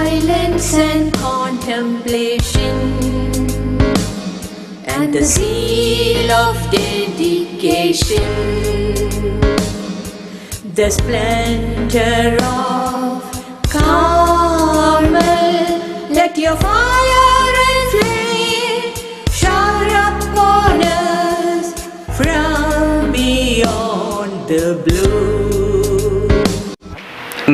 silence and contemplation, and the seal of dedication, the splendor of Carmel. Let your fire and flame shower upon us from beyond the blue.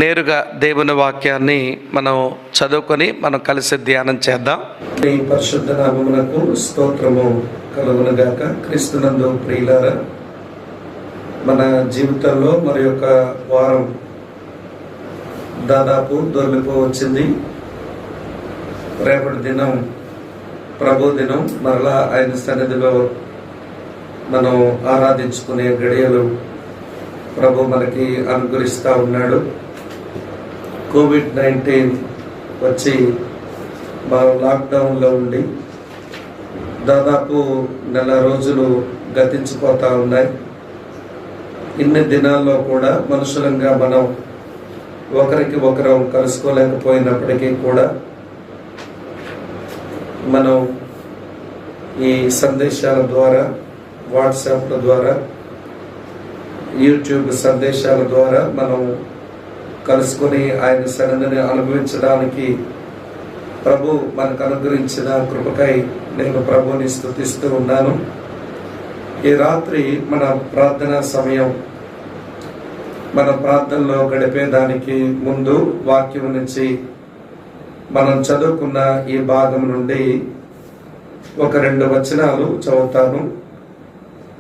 నేరుగా దేవుని వాక్యాన్ని మనం చదువుకొని మనం కలిసి ధ్యానం చేద్దాం. ఈ పరిశుద్ధ నామమునకు స్తోత్రము కలుగునుగాక. క్రీస్తునందు ప్రియులారా, మన జీవితంలో మరి యొక్క వారం దాదాపు దొరికిపో వచ్చింది. రేపటి దినం ప్రభు దినం, మరలా ఆయన సన్నిధిలో మనం ఆరాధించుకునే గడియలు ప్రభు మనకి అనుగ్రహిస్తూ ఉన్నాడు. కోవిడ్-19 వచ్చి మనం లాక్డౌన్లో ఉండి దాదాపు 4 రోజులు గతించిపోతూ ఉన్నాయి. ఇన్ని దినాల్లో కూడా మనుషులంగా మనం ఒకరికి ఒకరు కలుసుకోలేకపోయినప్పటికీ కూడా మనం ఈ సందేశాల ద్వారా, వాట్సాప్ల ద్వారా, యూట్యూబ్ సందేశాల ద్వారా మనం కలుసుకొని ఆయన సన్నిధిని అనుభవించడానికి ప్రభు మనకు అనుగ్రహించిన కృపకై నేను ప్రభుని స్తుతిస్తూ ఉన్నాను. ఈ రాత్రి మన ప్రార్థనా సమయం, మన ప్రార్థనలో గడిపేదానికి ముందు వాక్యం నుంచి మనం చదువుకున్న ఈ భాగం నుండి ఒక 2 వచనాలు చదువుతాను.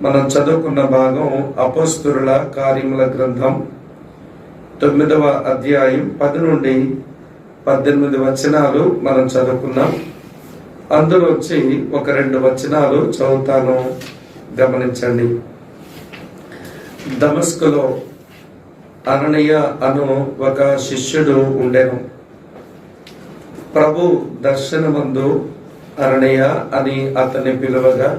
మనం చదువుకున్న భాగం అపోస్తలుల కార్యముల గ్రంథం 9వ అధ్యాయం 10 నుండి 18 వచనాలు మనం చదువుకున్నాం. అందులోంచి ఒక 2 వచనాలు చదువుతాను, గమనించండి. దమస్కులో అననీయ అను ఒక శిష్యుడు ఉండెను. ప్రభు దర్శనమందు అననీయ అని అతన్ని పిలువగా,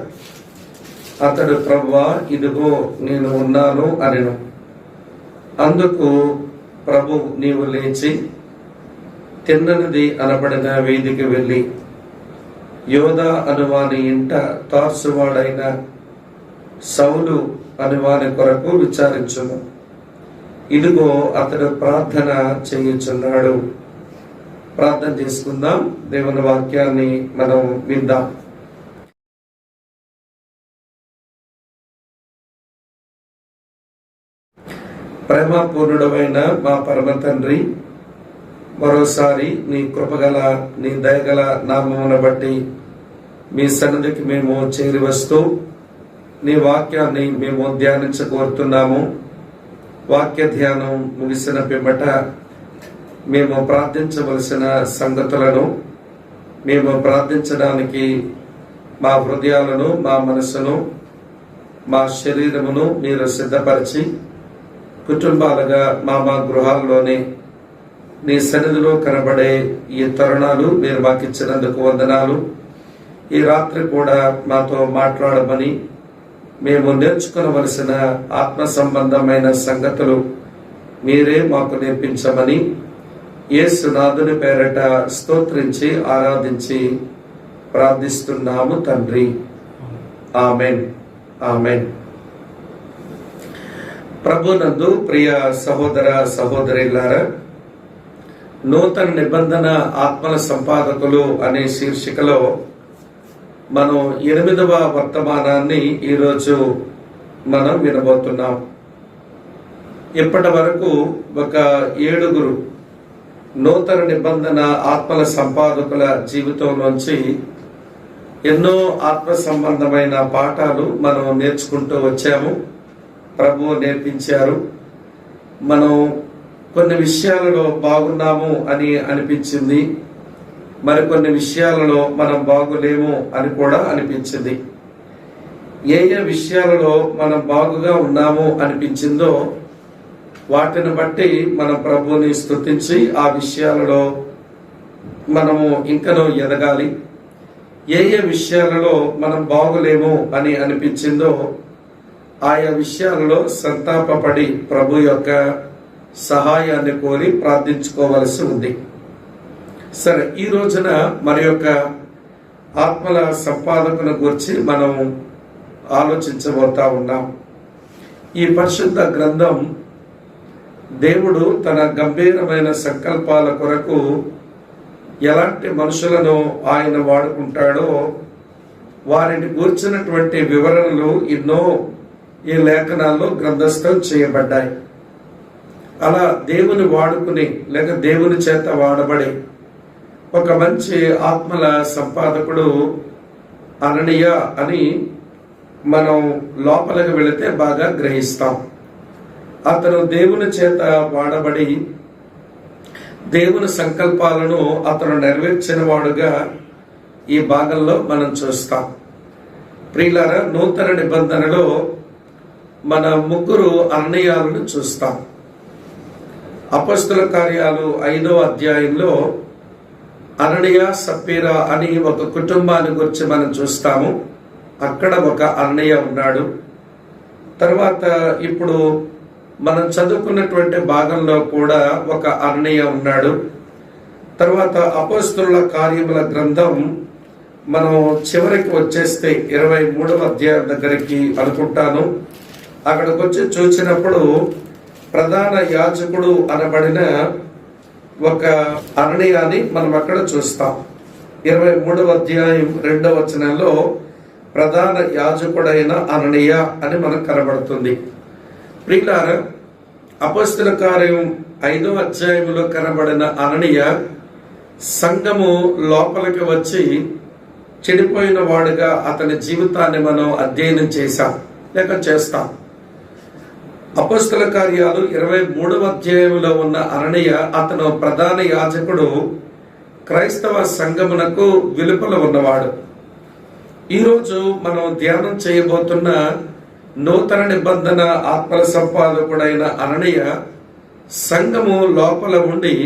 అతడు ప్రభువా, ఇదిగో నేను ఉన్నాను అనెను. అందుకు ప్రభు, నీవు లేచి తిన్ననిది అనబడిన వీధికి వెళ్ళి యోధా అనువాని ఇంట తార్సువాడైన సౌలు అనువాని కొరకు విచారించుము. ఇదిగో అతడు ప్రార్థన చేయుచున్నాడు. ప్రార్థన చేసుకుందాం. దేవుని వాక్యాన్ని మనం విందాం. ప్రేమపూర్ణుడమైన మా పరమ తండ్రి, మరోసారి నీ కృపగల, నీ దయగల నామమును బట్టి మీ సన్నిధికి మేము చేరి వస్తూ నీ వాక్యాన్ని మేము ధ్యానించకోరుతున్నాము. వాక్య ధ్యానం ముగిసిన పిమ్మట మేము ప్రార్థించవలసిన సంగతులను, మేము ప్రార్థించడానికి మా హృదయాలను, మా మనసును, మా శరీరమును మీరు సిద్ధపరిచి కుటుంబాలుగా మా గృహాల్లోనే నీ సన్నిధిలో కనబడే ఈ తరుణాలు మీరు మాకు ఇచ్చినందుకు వందనాలు. ఈ రాత్రి కూడా మాతో మాట్లాడమని, మేము నేర్చుకోవలసిన ఆత్మ సంబంధమైన సంగతులు మీరే మాకు నేర్పించమని యేసునాథుని పేరట స్తోత్రించి ఆరాధించి ప్రార్థిస్తున్నాము తండ్రి. Amen, amen. ప్రభునందు ప్రియ సహోదర సహోదరులారా, నూతన నిబంధన ఆత్మల సంపాదకులు అనే శీర్షికలో మనం 8వ వర్తమానాన్ని ఈరోజు మనం వినబోతున్నాం. ఇప్పటి వరకు ఒక 7 నూతన నిబంధన ఆత్మల సంపాదకుల జీవితంలోంచి ఎన్నో ఆత్మ సంబంధమైన పాఠాలు మనం నేర్చుకుంటూ వచ్చాము. ప్రభు నేర్పించారు. మనం కొన్ని విషయాలలో బాగున్నాము అని అనిపించింది, మరికొన్ని విషయాలలో మనం బాగులేము అని కూడా అనిపించింది. ఏ విషయాలలో మనం బాగుగా ఉన్నాము అనిపించిందో వాటిని బట్టి మనం ప్రభువుని స్తుతించి ఆ విషయాలలో మనము ఇంకనూ ఎదగాలి. ఏ విషయాలలో మనం బాగులేము అని అనిపించిందో ఆయా విషయాలలో సంతాపపడి ప్రభు యొక్క సహాయాన్ని కోరి ప్రార్థించుకోవలసి ఉంది. సరే, ఈ రోజున మరి యొక్క ఆత్మల సంపాదకుని గురించి మనం ఆలోచించబోతా ఉన్నాం. ఈ పరిశుద్ధ గ్రంథం దేవుడు తన గంభీరమైన సంకల్పాల కొరకు ఎలాంటి మనుషులను ఆయన వాడుకుంటాడో వారిని గూర్చినటువంటి వివరణలు ఎన్నో ఈ లేఖనాల్లో గ్రంథస్థం చేయబడ్డాయి. అలా దేవుని వాడుకుని లేక దేవుని చేత వాడబడి ఒక మంచి ఆత్మల సంపాదకుడు అననీయ అని మనం లోపలికి వెళితే బాగా గ్రహిస్తాం. అతను దేవుని చేత వాడబడి దేవుని సంకల్పాలను అతను నెరవేర్చిన వాడుగా ఈ భాగంలో మనం చూస్తాం. ప్రియులారా, నూతన నిబంధనలో మన ముగ్గురు అననీయాలను చూస్తాం. అపొస్తల కార్యాలు 5వ అధ్యాయంలో అననీయ సప్పీరా అని ఒక కుటుంబాన్ని గురించి మనం చూస్తాము. అక్కడ ఒక అననీయ ఉన్నాడు. తర్వాత ఇప్పుడు మనం చదువుకున్నటువంటి భాగంలో కూడా ఒక అననీయ ఉన్నాడు. తర్వాత అపొస్తలుల కార్యముల గ్రంథం మనం చివరికి వచ్చేస్తే 23వ అధ్యాయం దగ్గరికి అనుకుంటాను. అక్కడికి వచ్చి చూసినప్పుడు ప్రధాన యాజకుడు అనబడిన ఒక అననీయాని మనం అక్కడ చూస్తాం. 23వ అధ్యాయం 2వ వచనంలో ప్రధాన యాజకుడైన అననీయ అని మనకు కనబడుతుంది. ప్రియులారా, అపొస్తల కార్యం 5వ అధ్యాయంలో కనబడిన అననీయ సంఘము లోపలికి వచ్చి చెడిపోయిన వాడుగా అతని జీవితాన్ని మనం అధ్యయనం చేశాం లేక చేస్తాం. అపొస్తల కార్యాలు 23వ అధ్యాయంలో ఉన్న అననీయ అతను ప్రధాన యాజకుడు, క్రైస్తవ సంఘమునకు వెలుపల ఉన్నవాడు. ఈరోజు మనం ధ్యానం చేయబోతున్న నూతన నిబంధన ఆత్మల సంపాదకుడైన అననీయ సంఘము లోపల ఉండి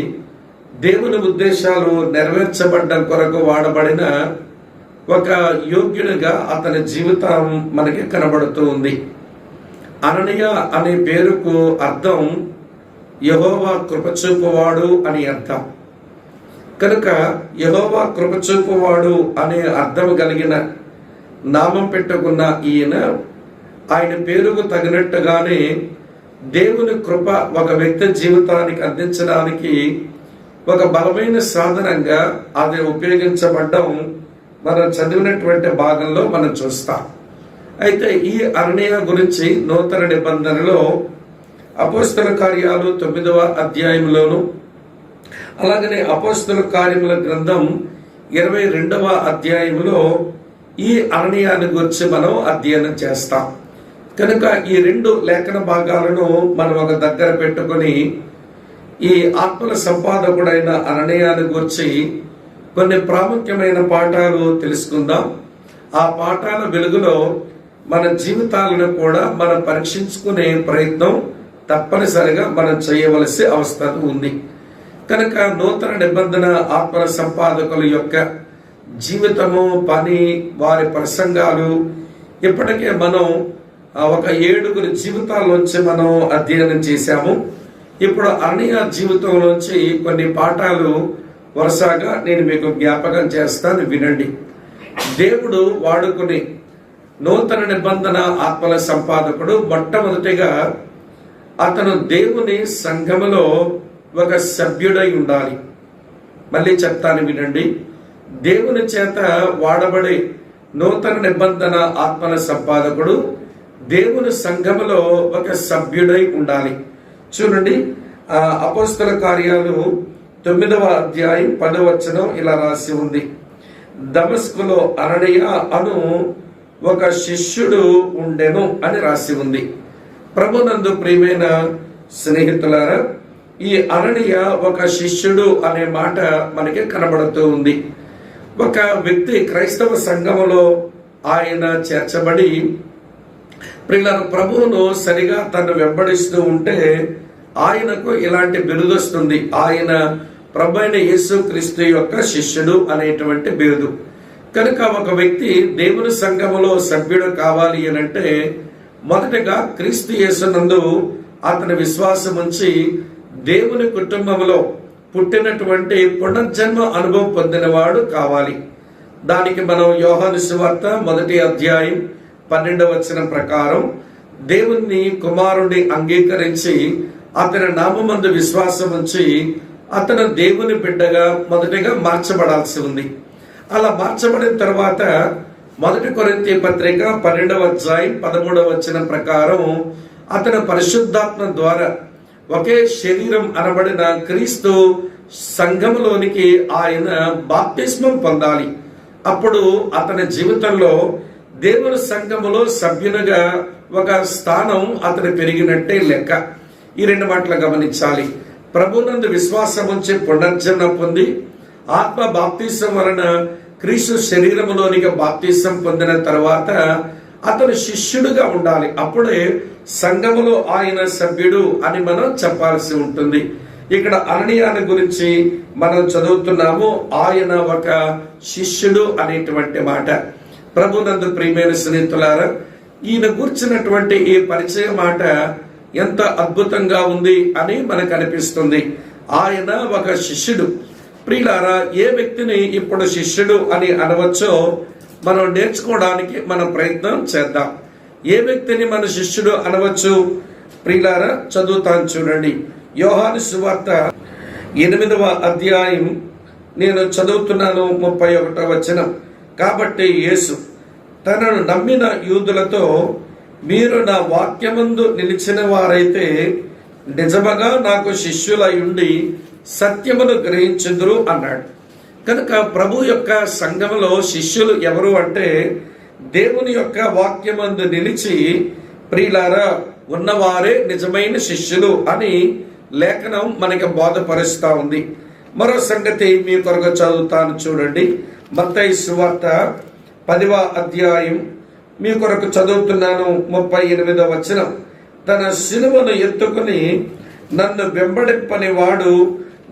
దేవుని ఉద్దేశాలు నెరవేర్చబడ్డం కొరకు వాడబడిన ఒక యోగ్యునిగా అతని జీవితం మనకి కనబడుతూ ఉంది. అననీయ అనే పేరుకు అర్థం యెహోవా కృపచూపువాడు అని అర్థం. కనుక యెహోవా కృపచూపువాడు అనే అర్థం కలిగిన నామం పెట్టుకున్న ఈయన ఆయన పేరుకు తగినట్టుగానే దేవుని కృప ఒక వ్యక్తి జీవితానికి అందించడానికి ఒక బలమైన సాధనంగా అది ఉపయోగించబడ్డం మనం చదివినటువంటి భాగంలో మనం చూస్తాం. అయితే ఈ అననీయ గురించి నూతన నిబంధనలో అపొస్తల కార్యాలు 9వ అధ్యాయంలోను అలాగనే అపొస్తల కార్యముల గ్రంథం 22వ అధ్యాయంలో ఈ అననీయాన్ని గురించి మనం అధ్యయనం చేస్తాం. కనుక ఈ 2 లేఖన భాగాలను మనం ఒక దగ్గర పెట్టుకొని ఈ ఆత్మల సంపాదకుడైన అననీయాన్ని గురించి కొన్ని ప్రాముఖ్యమైన పాఠాలు తెలుసుకుందాం. ఆ పాఠాల వెలుగులో మన జీవితాలను కూడా మనం పరీక్షించుకునే ప్రయత్నం తప్పనిసరిగా మనం చేయవలసి అవసరం ఉంది. కనుక నూతన నిబంధన ఆత్మల సంపాదకుల యొక్క జీవితము, పని, వారి ప్రసంగాలు ఇప్పటికే మనం ఒక 7 జీవితాల్లోంచి మనం అధ్యయనం చేశాము. ఇప్పుడు అననీయ జీవితంలోంచి కొన్ని పాఠాలు వరుసగా నేను మీకు జ్ఞాపకం చేస్తాను, వినండి. దేవుడు వాడుకుని నూతన నిబంధన ఆత్మల సంపాదకుడు మొట్టమొదటిగా అతను దేవుని సంఘములో ఒక సభ్యుడై ఉండాలి. మళ్ళీ చెప్తాను, వినండి. దేవుని చేత వాడబడే నూతన నిబంధన ఆత్మల సంపాదకుడు దేవుని సంఘములో ఒక సభ్యుడై ఉండాలి. చూడండి, అపొస్తల కార్యాలు 9వ అధ్యాయం 10వ వచనం ఇలా రాసి ఉంది. దమస్కులో అననీయ అను ఒక శిష్యుడు ఉండెను అని రాసి ఉంది. ప్రభునందు ప్రియమైన స్నేహితులారా, ఈ అననీయ ఒక శిష్యుడు అనే మాట మనకి కనబడుతూ ఉంది. ఒక వ్యక్తి క్రైస్తవ సంఘములో ఆయన చేర్చబడి ప్రియులారా ప్రభువును సరిగా తను వెంబడిస్తూ ఉంటే ఆయనకు ఇలాంటి బిరుదు వస్తుంది. ఆయన ప్రభు అయిన యేసుక్రీస్తు యొక్క శిష్యుడు అనేటువంటి బిరుదు. కనుక ఒక వ్యక్తి దేవుని సంఘములో సభ్యుడు కావాలి అనంటే మొదటగా క్రీస్తు యేసునందు అతని విశ్వాసం ఉంచి దేవుని కుటుంబంలో పుట్టినటువంటి పునర్జన్మ అనుభవం పొందినవాడు కావాలి. దానికి మనం యోహాను సువార్త 1వ అధ్యాయం 12వ వచనం ప్రకారం దేవుని కుమారుడిని అంగీకరించి అతని నామమందు విశ్వాసం ఉంచి అతను దేవుని బిడ్డగా మొదటిగా మార్చబడాల్సి ఉంది. అలా మార్చబడిన తర్వాత 1 కొరింథీ పత్రిక 12వ అధ్యాయం 13వ వచనం ప్రకారం అతను పరిశుద్ధాత్మ ద్వారా ఒకే శరీరం అనబడిన క్రీస్తు సంఘములోనికి ఆయన బాప్తిస్మం పొందాలి. అప్పుడు అతని జీవితంలో దేవుని సంఘములో సభ్యునిగా ఒక స్థానం అతను పెరిగినట్టే లెక్క. ఈ 2 మాటలు గమనించాలి. ప్రభునందు విశ్వాసం ఉంచి పునర్జన్మ పొంది ఆత్మ బాప్తిసం వలన క్రీస్తు శరీరములోనికి బాప్తిసం పొందిన తర్వాత అతను శిష్యుడుగా ఉండాలి. అప్పుడే సంఘములో ఆయన సభ్యుడు అని మనం చెప్పాల్సి ఉంటుంది. ఇక్కడ అననీయాని గురించి మనం చదువుతున్నాము. ఆయన ఒక శిష్యుడు అనేటువంటి మాట. ప్రభునందు ప్రియమైన స్నేహితులారా, ఈయన కూర్చున్నటువంటి ఈ పరిచయ మాట ఎంత అద్భుతంగా ఉంది అని మనకు అనిపిస్తుంది. ఆయన ఒక శిష్యుడు. ప్రియులారా, ఏ వ్యక్తిని ఇప్పుడు శిష్యుడు అని అనవచ్చో మనం నేర్చుకోవడానికి మనం ప్రయత్నం చేద్దాం. ఏ వ్యక్తిని మన శిష్యుడు అనవచ్చు? ప్రియులారా, చదువుతాను చూడండి. యోహాను సువార్త 8వ అధ్యాయం నేను చదువుతున్నాను 31వ వచనం. కాబట్టి యేసు తనను నమ్మిన యూదులతో, మీరు నా వాక్యమందు నిలిచిన వారైతే నిజముగా నాకు శిష్యులై ఉండి సత్యమును గ్రహించుదురు అన్నాడు. కనుక ప్రభు యొక్క సంఘములో శిష్యులు ఎవరు అంటే దేవుని యొక్క వాక్యమందు నిలిచి ప్రియులారా ఉన్నవారే నిజమైన శిష్యులు అని లేఖనం మనకి బోధపరుస్తా ఉంది. మరో సంగతి మీ కొరకు చదువుతాను చూడండి. మత్తయి సువార్త 10వ అధ్యాయం మీ కొరకు చదువుతున్నాను 38వ వచనం. తన శిలువను ఎత్తుకుని నన్ను వెంబడింపని వాడు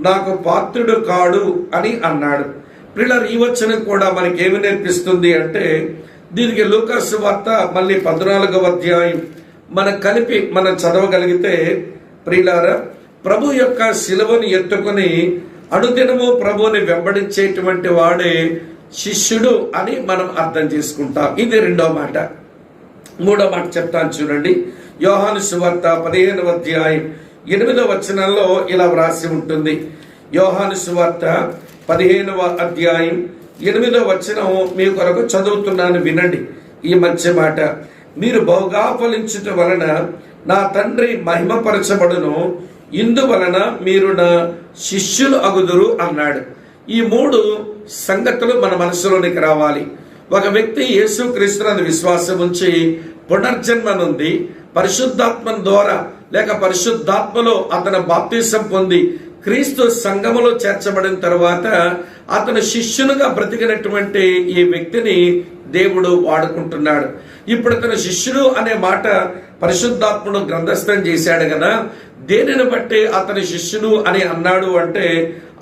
నాకు పాత్రుడు కాడు అని అన్నాడు. ప్రియులారా, ఈ వచనం కూడా మనకి ఏమి నేర్పిస్తుంది అంటే దీనికి లూకా సువార్త మళ్ళీ 14వ అధ్యాయం మనం కలిపి మనం చదవగలిగితే ప్రియులారా, ప్రభు యొక్క శిలువను ఎత్తుకుని అనుదినము ప్రభువుని వెంబడించేటువంటి వాడే శిష్యుడు అని మనం అర్థం చేసుకుంటాం. ఇది 2వ మాట. 3వ మాట చెప్తాను చూడండి. యోహాను సువార్త 15వ అధ్యాయం 8వ వచనంలో ఇలా వ్రాసి ఉంటుంది. యోహాను సువార్త 15వ అధ్యాయం 8వ వచనం మీ కొరకు చదువుతున్నాను, వినండి ఈ మంచి మాట. మీరు బహుగా ఫలించుట వలన నా తండ్రి మహిమపరచబడును, ఇందువలన మీరు నా శిష్యులు అగుదురు అన్నాడు. ఈ 3 సంగతులు మన మనసులోనికి రావాలి. ఒక వ్యక్తి యేసుక్రీస్తునందు విశ్వాసం ఉంచి పునర్జన్మ నుండి పరిశుద్ధాత్మ ద్వారా లేక పరిశుద్ధాత్మలో అతను బాప్తిసం పొంది క్రీస్తు సంఘములో చేర్చబడిన తర్వాత అతను శిష్యునిగా బ్రతికినటువంటి ఈ వ్యక్తిని దేవుడు వాడుకుంటున్నాడు. ఇప్పుడు అతను శిష్యుడు అనే మాట పరిశుద్ధాత్ముడు గ్రంథస్థం చేశాడు కదా. దేనిని బట్టి అతని శిష్యుడు అని అన్నాడు అంటే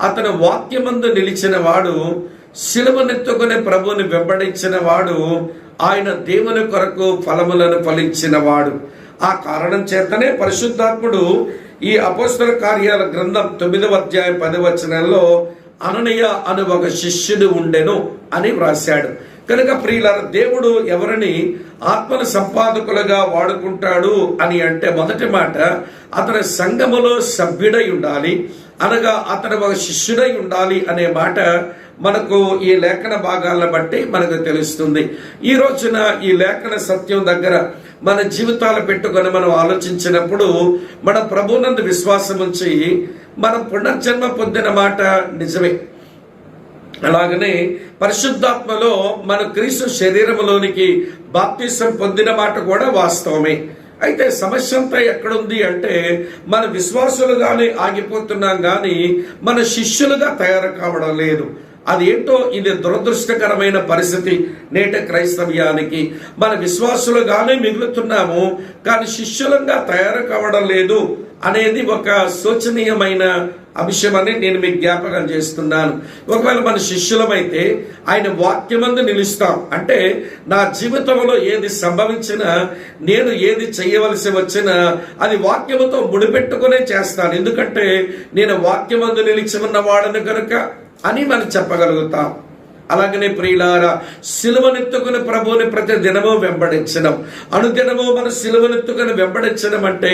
అతను వాక్యమందు నిలిచిన వాడు, శిలువనెత్తుకునే ప్రభువుని వెంబడించిన వాడు, ఆయన దేవుని కొరకు ఫలములను ఫలించిన వాడు. ఆ కారణం చేతనే పరిశుద్ధాత్ముడు ఈ అపోస్తల కార్యాల గ్రంథం 9వ అధ్యాయం 10వ వచనంలో అననీయ అను ఒక శిష్యుడు ఉండెను అని వ్రాశాడు. కనుక ప్రియులారా, దేవుడు ఎవరిని ఆత్మల సంపాదకులుగా వాడుకుంటాడు అని అంటే మొదటి మాట అతని సంఘములో సభ్యుడై ఉండాలి, అనగా అతను ఒక శిష్యుడై ఉండాలి అనే మాట మనకు ఈ లేఖన భాగాలను బట్టి మనకు తెలుస్తుంది. ఈ రోజున ఈ లేఖన సత్యం దగ్గర మన జీవితాలు పెట్టుకొని మనం ఆలోచించినప్పుడు మన ప్రభునందు విశ్వాసం ఉంచి మనం పునర్జన్మ పొందిన మాట నిజమే. అలాగనే పరిశుద్ధాత్మలో మన క్రీస్తు శరీరంలోనికి బాప్తిసం పొందిన మాట కూడా వాస్తవమే. అయితే సమస్య అంతా ఎక్కడుంది అంటే మన విశ్వాసులుగానే ఆగిపోతున్నాం కానీ మన శిష్యులుగా తయారు కావడం లేదు. అదేంటో ఇది దురదృష్టకరమైన పరిస్థితి నేటి క్రైస్తవ్యానికి. మన విశ్వాసులుగానే మిగులుతున్నాము కానీ శిష్యులంగా తయారు కావడం లేదు అనేది ఒక శోచనీయమైన అంశమని నేను మీకు జ్ఞాపకం చేస్తున్నాను. ఒకవేళ మన శిష్యులమైతే ఆయన వాక్యమందు నిలుస్తాం అంటే నా జీవితంలో ఏది సంభవించినా, నేను ఏది చేయవలసి వచ్చినా అది వాక్యముతో ముడిపెట్టుకునే చేస్తాను. ఎందుకంటే నేను వాక్యమందు నిలిచి ఉన్నవాడను కనుక అని మనం చెప్పగలుగుతాం. అలాగనే ప్రియులారా, సిలువనెత్తుకుని ప్రభువుని ప్రతి దినము వెంబడించడం, అనుదినము మన సిలువనెత్తుకుని వెంబడించడం అంటే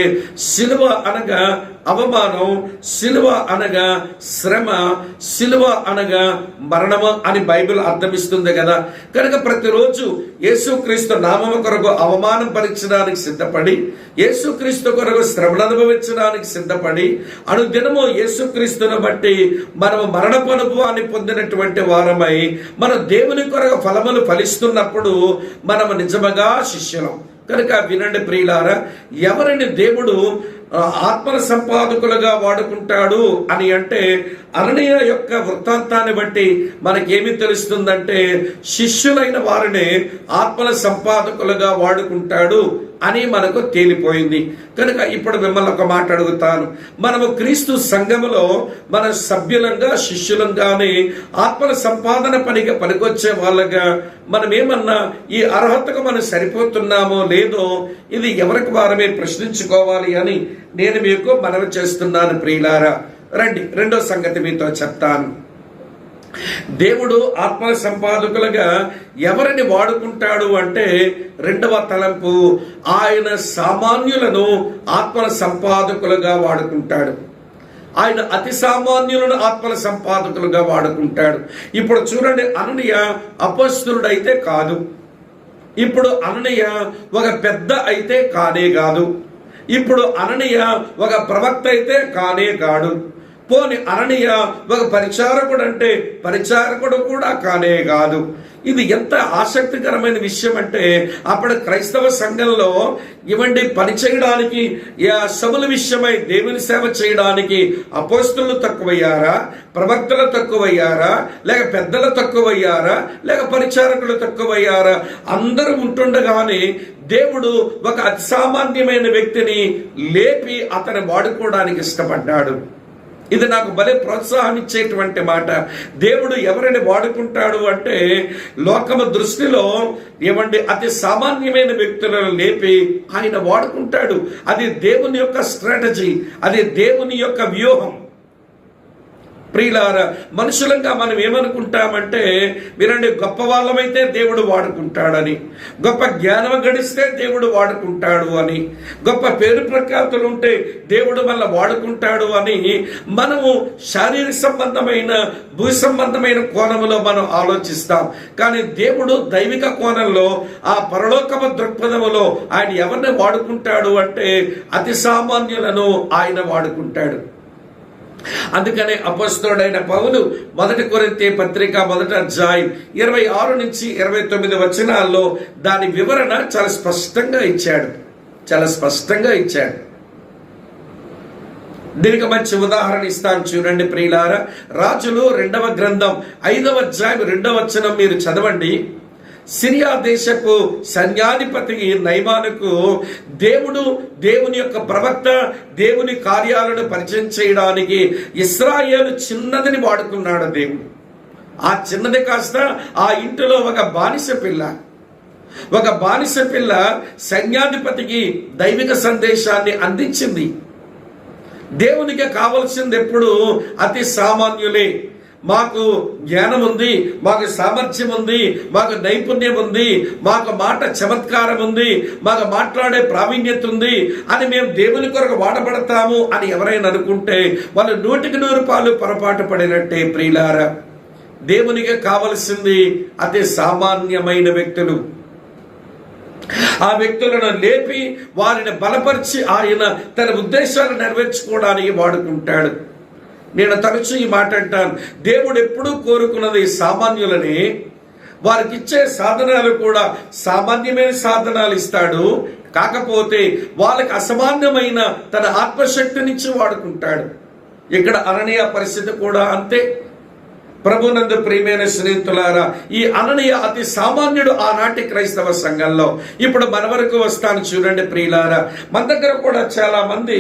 సిలువ అనగా అవమానం, సిలువ అనగా శ్రమ, సిలువ అనగా మరణము అని బైబిల్ అర్థమిస్తుంది కదా. కనుక ప్రతిరోజు యేసుక్రీస్తు నామము కొరకు అవమానం భరించడానికి సిద్ధపడి, యేసుక్రీస్తు కొరకు శ్రమను అనుభవించడానికి సిద్ధపడి, అనుదినము యేసుక్రీస్తును బట్టి మనము మరణపు అనుభవాన్ని పొందినటువంటి వారమై మన దేవుని కొరకు ఫలములు ఫలిస్తున్నప్పుడు మనము నిజముగా శిష్యులం. కనుక వినండి ప్రియులారా, ఎవరిని దేవుడు ఆత్మల సంపాదకులుగా వాడుకుంటాడు అని అంటే అననీయ యొక్క వృత్తాంతాన్ని బట్టి మనకేమి తెలుస్తుందంటే శిష్యులైన వారిని ఆత్మల సంపాదకులుగా వాడుకుంటాడు అని మనకు తేలిపోయింది. కనుక ఇప్పుడు మిమ్మల్ని ఒక మాట అడుగుతాను. మనము క్రీస్తు సంఘములో మన సభ్యులంగా, శిష్యులంగానే ఆత్మల సంపాదన పనిగా పనికొచ్చే వాళ్ళగా మనం ఏమన్నా ఈ అర్హతకు మనం సరిపోతున్నామో లేదో ఇది ఎవరికి వారమే ప్రశ్నించుకోవాలి అని నేను మీకు మనవి చేస్తున్నాను ప్రియులారా. రండి, రెండో సంగతి మీతో చెప్తాను. దేవుడు ఆత్మల సంపాదకులుగా ఎవరిని వాడుకుంటాడు అంటే రెండవ తలంపు, ఆయన సామాన్యులను ఆత్మల సంపాదకులుగా వాడుకుంటాడు. ఆయన అతి సామాన్యులను ఆత్మల సంపాదకులుగా వాడుకుంటాడు. ఇప్పుడు చూడండి, అననీయ అపొస్తలుడైతే కాదు. ఇప్పుడు అననీయ ఒక పెద్ద అయితే కానే కాదు. ఇప్పుడు అననీయ ఒక ప్రవక్త అయితే కానే కాడు. పోని అననీయ ఒక పరిచారకుడు అంటే పరిచారకుడు కూడా కానే కాదు. ఇది ఎంత ఆసక్తికరమైన విషయం అంటే అప్పుడు క్రైస్తవ సంఘంలో ఇవండి పని చేయడానికి, సభల విషయమై దేవుని సేవ చేయడానికి అపోస్తలులు తక్కువయ్యారా, ప్రవక్తలు తక్కువయ్యారా, లేక పెద్దలు తక్కువయ్యారా, లేక పరిచారకులు తక్కువయ్యారా? అందరూ ఉంటుండగానే దేవుడు ఒక అతి సామాన్యమైన వ్యక్తిని లేపి అతను వాడుకోవడానికి ఇష్టపడ్డాడు. ఇది నాకు భలే ప్రోత్సాహం ఇచ్చేటువంటి మాట. దేవుడు ఎవరిని వాడుకుంటాడు అంటే లోకము దృష్టిలో ఏమండి అతి సామాన్యమైన వ్యక్తులను లేపి ఆయన వాడుకుంటాడు. అది దేవుని యొక్క స్ట్రాటజీ, అది దేవుని యొక్క వ్యూహం. ప్రియులారా, మనుషులంగా మనం ఏమనుకుంటామంటే వినండి, గొప్ప వాళ్ళమైతే దేవుడు వాడుకుంటాడని, గొప్ప జ్ఞానం గడిస్తే దేవుడు వాడుకుంటాడు అని, గొప్ప పేరు ప్రఖ్యాతులు ఉంటే దేవుడు మళ్ళీ వాడుకుంటాడు అని మనము శారీరక సంబంధమైన, భూ సంబంధమైన కోణంలో మనం ఆలోచిస్తాం. కానీ దేవుడు దైవిక కోణంలో, ఆ పరలోకమ దృక్పథములో ఆయన ఎవరిని వాడుకుంటాడు అంటే అతి సామాన్యులను ఆయన వాడుకుంటాడు. అందుకనే అపొస్తలుడైన పౌలు 1 కొరింథీ పత్రిక 1వ అధ్యాయం 26 నుంచి 29 వచనాల్లో దాని వివరణ చాలా స్పష్టంగా ఇచ్చాడు. దీనికి మంచి ఉదాహరణ ఇస్తాను చూడండి ప్రియులారా. రాజులు 2వ గ్రంథం 5వ అధ్యాయం 2వ వచనం మీరు చదవండి. సిరియా దేశపు సైన్యాధిపతి నయమానుకు దేవుని యొక్క ప్రవక్త దేవుని కార్యాలను పరిచయం చేయడానికి ఇశ్రాయేలు చిన్నదిని వాడుకున్నాడు దేవుడు. ఆ చిన్నది కాస్త ఆ ఇంటిలో ఒక బానిస పిల్ల సైన్యాధిపతికి దైవిక సందేశాన్ని అందించింది. దేవునికి కావలసింది ఎప్పుడు అతి సామాన్యులే. మాకు జ్ఞానం ఉంది, మాకు సామర్థ్యం ఉంది, మాకు నైపుణ్యం ఉంది, మాకు మాట చమత్కారం ఉంది, మాకు మాట్లాడే ప్రావీణ్యత ఉంది అని మేము దేవుని కొరకు వాడబడతాము అని ఎవరైనా అనుకుంటే వాళ్ళు 100% పొరపాటు పడినట్టే ప్రియులారా. దేవునికి కావలసింది అతి సామాన్యమైన వ్యక్తులు. ఆ వ్యక్తులను లేపి వారిని బలపరిచి ఆయన తన ఉద్దేశాలు నెరవేర్చుకోవడానికి వాడుకుంటాడు. నేను తరచూ ఈ మాట అంటాను, దేవుడు ఎప్పుడూ కోరుకున్నది సామాన్యులని. వారికి ఇచ్చే సాధనాలు కూడా సామాన్యమైన సాధనాలు ఇస్తాడు. కాకపోతే వాళ్ళకి అసామాన్యమైన తన ఆత్మశక్తినిచ్చి వాడుకుంటాడు. ఇక్కడ అననీయ పరిస్థితి కూడా అంతే. ప్రభునందు ప్రియమైన స్నేహితులారా, ఈ అననీయ అతి సామాన్యుడు ఆనాటి క్రైస్తవ సంఘంలో. ఇప్పుడు మన వరకు వస్తాను చూడండి ప్రియులారా. మన దగ్గర కూడా చాలా మంది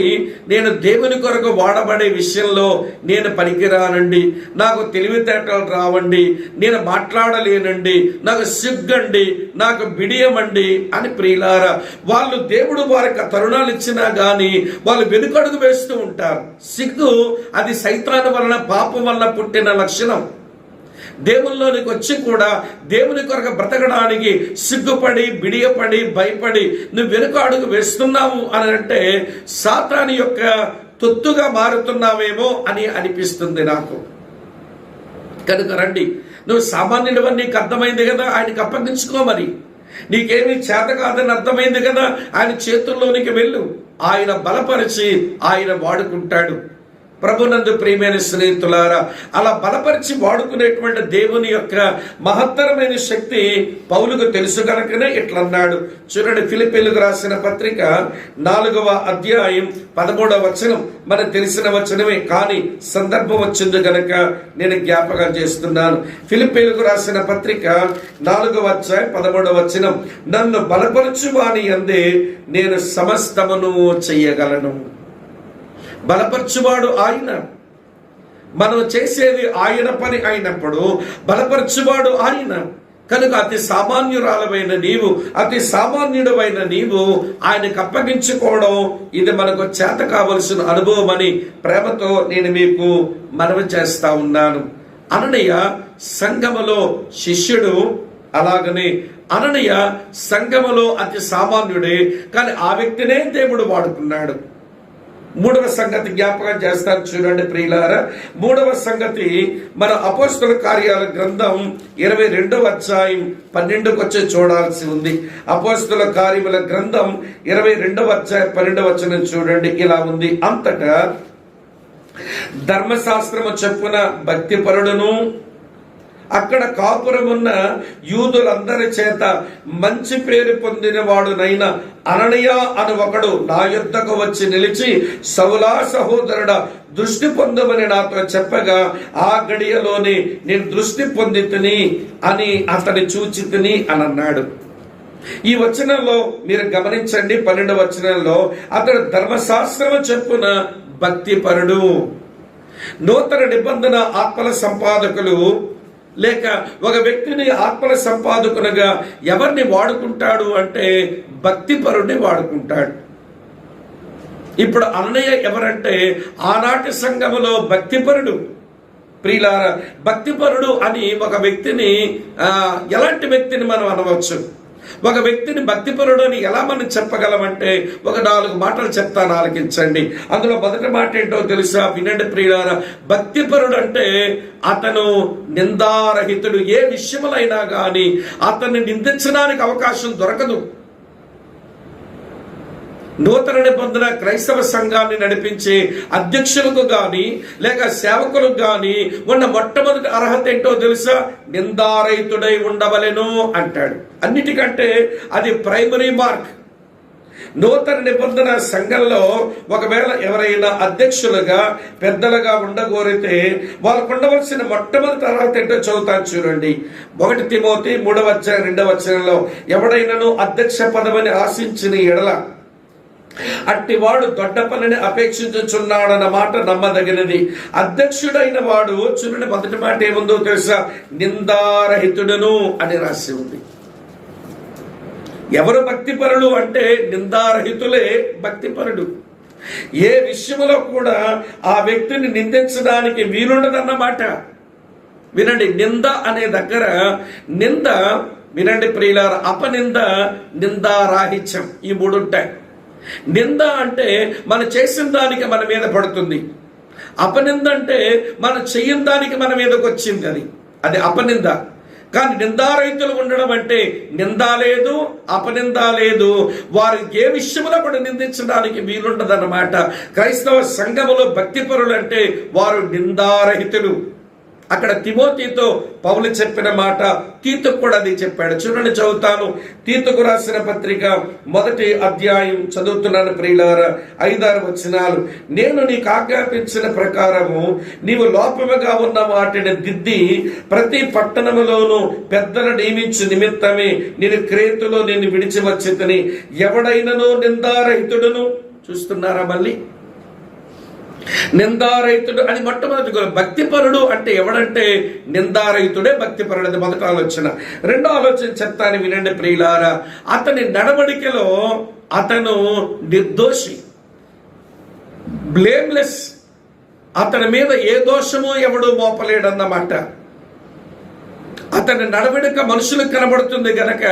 నేను దేవుని కొరకు వాడబడే విషయంలో నేను పనికిరానండి, నాకు తెలివితేటలు రావండి, నేను మాట్లాడలేనండి, నాకు సిగ్గండి, నాకు బిడియమండి అని ప్రియులారా వాళ్ళు దేవుడు వారికి తరుణాలు ఇచ్చినా గాని వాళ్ళు వెనుకడుగు వేస్తూ ఉంటారు. సిగ్గు అది సైతాను వలన, పాపం వలన పుట్టిన లక్షణం. దేవుల్లోనికి వచ్చి కూడా దేవుని కొరకు బ్రతకడానికి సిగ్గుపడి, బిడియపడి, భయపడి నువ్వు వెనుక అడుగు వేస్తున్నావు అని అంటే సాతాను యొక్క తొత్తుగా మారుతున్నావేమో అని అనిపిస్తుంది నాకు. కనుక రండి, నువ్వు సామాన్యుడివని నీకు అర్థమైంది కదా, ఆయనకి అప్పగించుకో. మరి నీకేమీ చేత కాదని అర్థమైంది కదా, ఆయన చేతుల్లోనికి వెళ్ళు. ఆయన బలపరిచి ఆయన వాడుకుంటాడు. ప్రభునందు ప్రియమైన స్నేహితులారా, అలా బలపరిచి వాడుకునేటువంటి దేవుని యొక్క మహత్తరమైన శక్తి పౌలుకు తెలుసు కనుకనే ఇట్లన్నాడు. చూడండి, ఫిలిప్పీలకు రాసిన పత్రిక 4వ అధ్యాయం 13వ వచనం. మనకు తెలిసిన వచనమే, కానీ సందర్భం వచ్చింది కనుక నేను జ్ఞాపకం చేస్తున్నాను. ఫిలిప్పీలకు రాసిన పత్రిక 4వ అధ్యాయం 13వ వచనం. నన్ను బలపరచు వాని యందే నేను సమస్తమును చెయ్యగలను. బలపరచువాడు ఆయన. మనం చేసేది ఆయన పని అయినప్పుడు బలపరచువాడు ఆయన. కనుక అతి సామాన్యురాలమైన నీవు, అతి సామాన్యుడమైన నీవు ఆయనకు అప్పగించుకోవడం ఇది మనకు చేత కావలసిన అనుభవం అని ప్రేమతో నేను మీకు మనవి చేస్తా ఉన్నాను. అననీయ సంఘములో శిష్యుడు, అలాగనే అననీయ సంఘములో అతి సామాన్యుడే, కానీ ఆ వ్యక్తినే దేవుడు వాడుకున్నాడు. 3వ సంగతి జ్ఞాపకం చేస్తాను చూడండి ప్రియులారా. 3వ సంగతి మన అపోస్తల కార్యాల గ్రంథం 22వ అధ్యాయం 12కు వచ్చి చూడాల్సి ఉంది. అపోస్తల కార్యముల గ్రంథం 22వ అధ్యాయం 12వ వచనం చూడండి, ఇలా ఉంది. అంతటా ధర్మశాస్త్రము చెప్పున భక్తిపరుడును అక్కడ కాపురమున్న యూదులందరి చేత మంచి పేరు పొందిన వాడునైన అననీయ అని ఒకడు నా యొద్దకు వచ్చి నిలిచి, సౌలా సహోదరుడా, దృష్టి పొందమని నాతో చెప్పగా ఆ గడియలోనే నేను దృష్టి పొందితిని అని అతని చూచితిని అని అన్నాడు. ఈ వచనంలో మీరు గమనించండి, 12వ వచనంలో అతడు ధర్మశాస్త్రము చెప్పున భక్తిపరుడు. నూతన నిబంధన ఆత్మల సంపాదకులు లేక ఒక వ్యక్తిని ఆత్మల సంపాదకునిగా ఎవరిని వాడుకుంటాడు అంటే భక్తిపరుడిని వాడుకుంటాడు. ఇప్పుడు అననీయ ఎవరంటే ఆనాటి సంఘములో భక్తిపరుడు. ప్రియులారా, భక్తిపరుడు అని ఒక వ్యక్తిని ఎలాంటి వ్యక్తిని మనం అనవచ్చు? ఒక వ్యక్తిని భక్తిపరుడు అని ఎలా మనం చెప్పగలమంటే ఒక 4 మాటలు చెప్తాను, ఆలకించండి. అందులో మొదటి మాట ఏంటో తెలుసా? వినండి ప్రియులారా. భక్తిపరుడు అంటే అతను నిందారహితుడు. ఏ విషయములైనా గాని అతన్ని నిందించడానికి అవకాశం దొరకదు. నూతన నిబంధన క్రైస్తవ సంఘాన్ని నడిపించే అధ్యక్షులకు గాని లేక సేవకులకు గాని ఉన్న మొట్టమొదటి అర్హత ఏంటో తెలుసా? నిందారహితుడై ఉండవలెను అంటాడు. అన్నిటికంటే అది ప్రైమరీ మార్క్. నూతన నిబంధన సంఘంలో ఒకవేళ ఎవరైనా అధ్యక్షులుగా పెద్దలుగా ఉండగోరితే వాళ్ళకు ఉండవలసిన మొట్టమొదటి అర్హత ఏంటో చదువుతాను చూడండి. 1 తిమోతి 3వ అధ్యాయం 2వ వచనంలో, ఎవడైనాను అధ్యక్ష పదవిని ఆశించిన ఎడల అట్టివాడు దొడ్డ పనిని అపేక్షించుచున్నాడన్న మాట నమ్మదగినది. అధ్యక్షుడైన వాడు చూడండి, మొదటి మాట ఏముందో తెలుసా? నిందారహితుడును అని రాసి ఉంది. ఎవరు భక్తిపరులు అంటే నిందారహితులే భక్తిపరుడు. ఏ విషయంలో కూడా ఆ వ్యక్తిని నిందించడానికి వీలుండదన్నమాట. వినండి, నింద అనే దగ్గర నింద, వినండి ప్రియులారా, అపనింద, నిందారాహిత్యం, ఈ 3 ఉంటాయి. నింద అంటే మనం చేసిన దానికి మన మీద పడుతుంది. అపనింద అంటే మనం చెయ్యని దానికి మన మీదకి వచ్చింది, అది అపనింద. కానీ నిందారహితులు ఉండడం అంటే నింద లేదు, అపనింద లేదు. వారు ఏ విషయంలో కూడా నిందించడానికి వీలుండదన్నమాట. క్రైస్తవ సంఘములో భక్తిపరులు అంటే వారు నిందారహితులు. అక్కడ తిమోతితో పౌలు చెప్పిన మాట తీతుకు కూడా అది చెప్పాడు. చూడండి, చదువుతాను. తీతుకు రాసిన పత్రిక 1వ అధ్యాయం చదువుతున్నాను ప్రియులారా, 5-6 వచనాలు. నేను నీకు ఆజ్ఞాపించిన ప్రకారము నీవు లోపముగా ఉన్న వాటిని దిద్ది ప్రతి పట్టణములోను పెద్దలు నియమించు నిమిత్తమే నేను క్రేతులో నేను విడిచి వచ్చితిని. ఎవడైనను నిందారహితుడును, చూస్తున్నారా మళ్ళీ నిందారహితుడు అని మొట్టమొదటి భక్తిపరుడు అంటే ఎవడంటే నిందారహితుడే భక్తిపరుడు. అది మొదటి ఆలోచన. రెండో ఆలోచన చెప్తాను వినండి ప్రియులారా. అతని నడవడికలో అతను నిర్దోషి, బ్లేమ్లెస్. అతని మీద ఏ దోషము ఎవడు మోపలేడన్నమాట. అతని నడవడిక మనుషులకు కనబడుతుంది గనక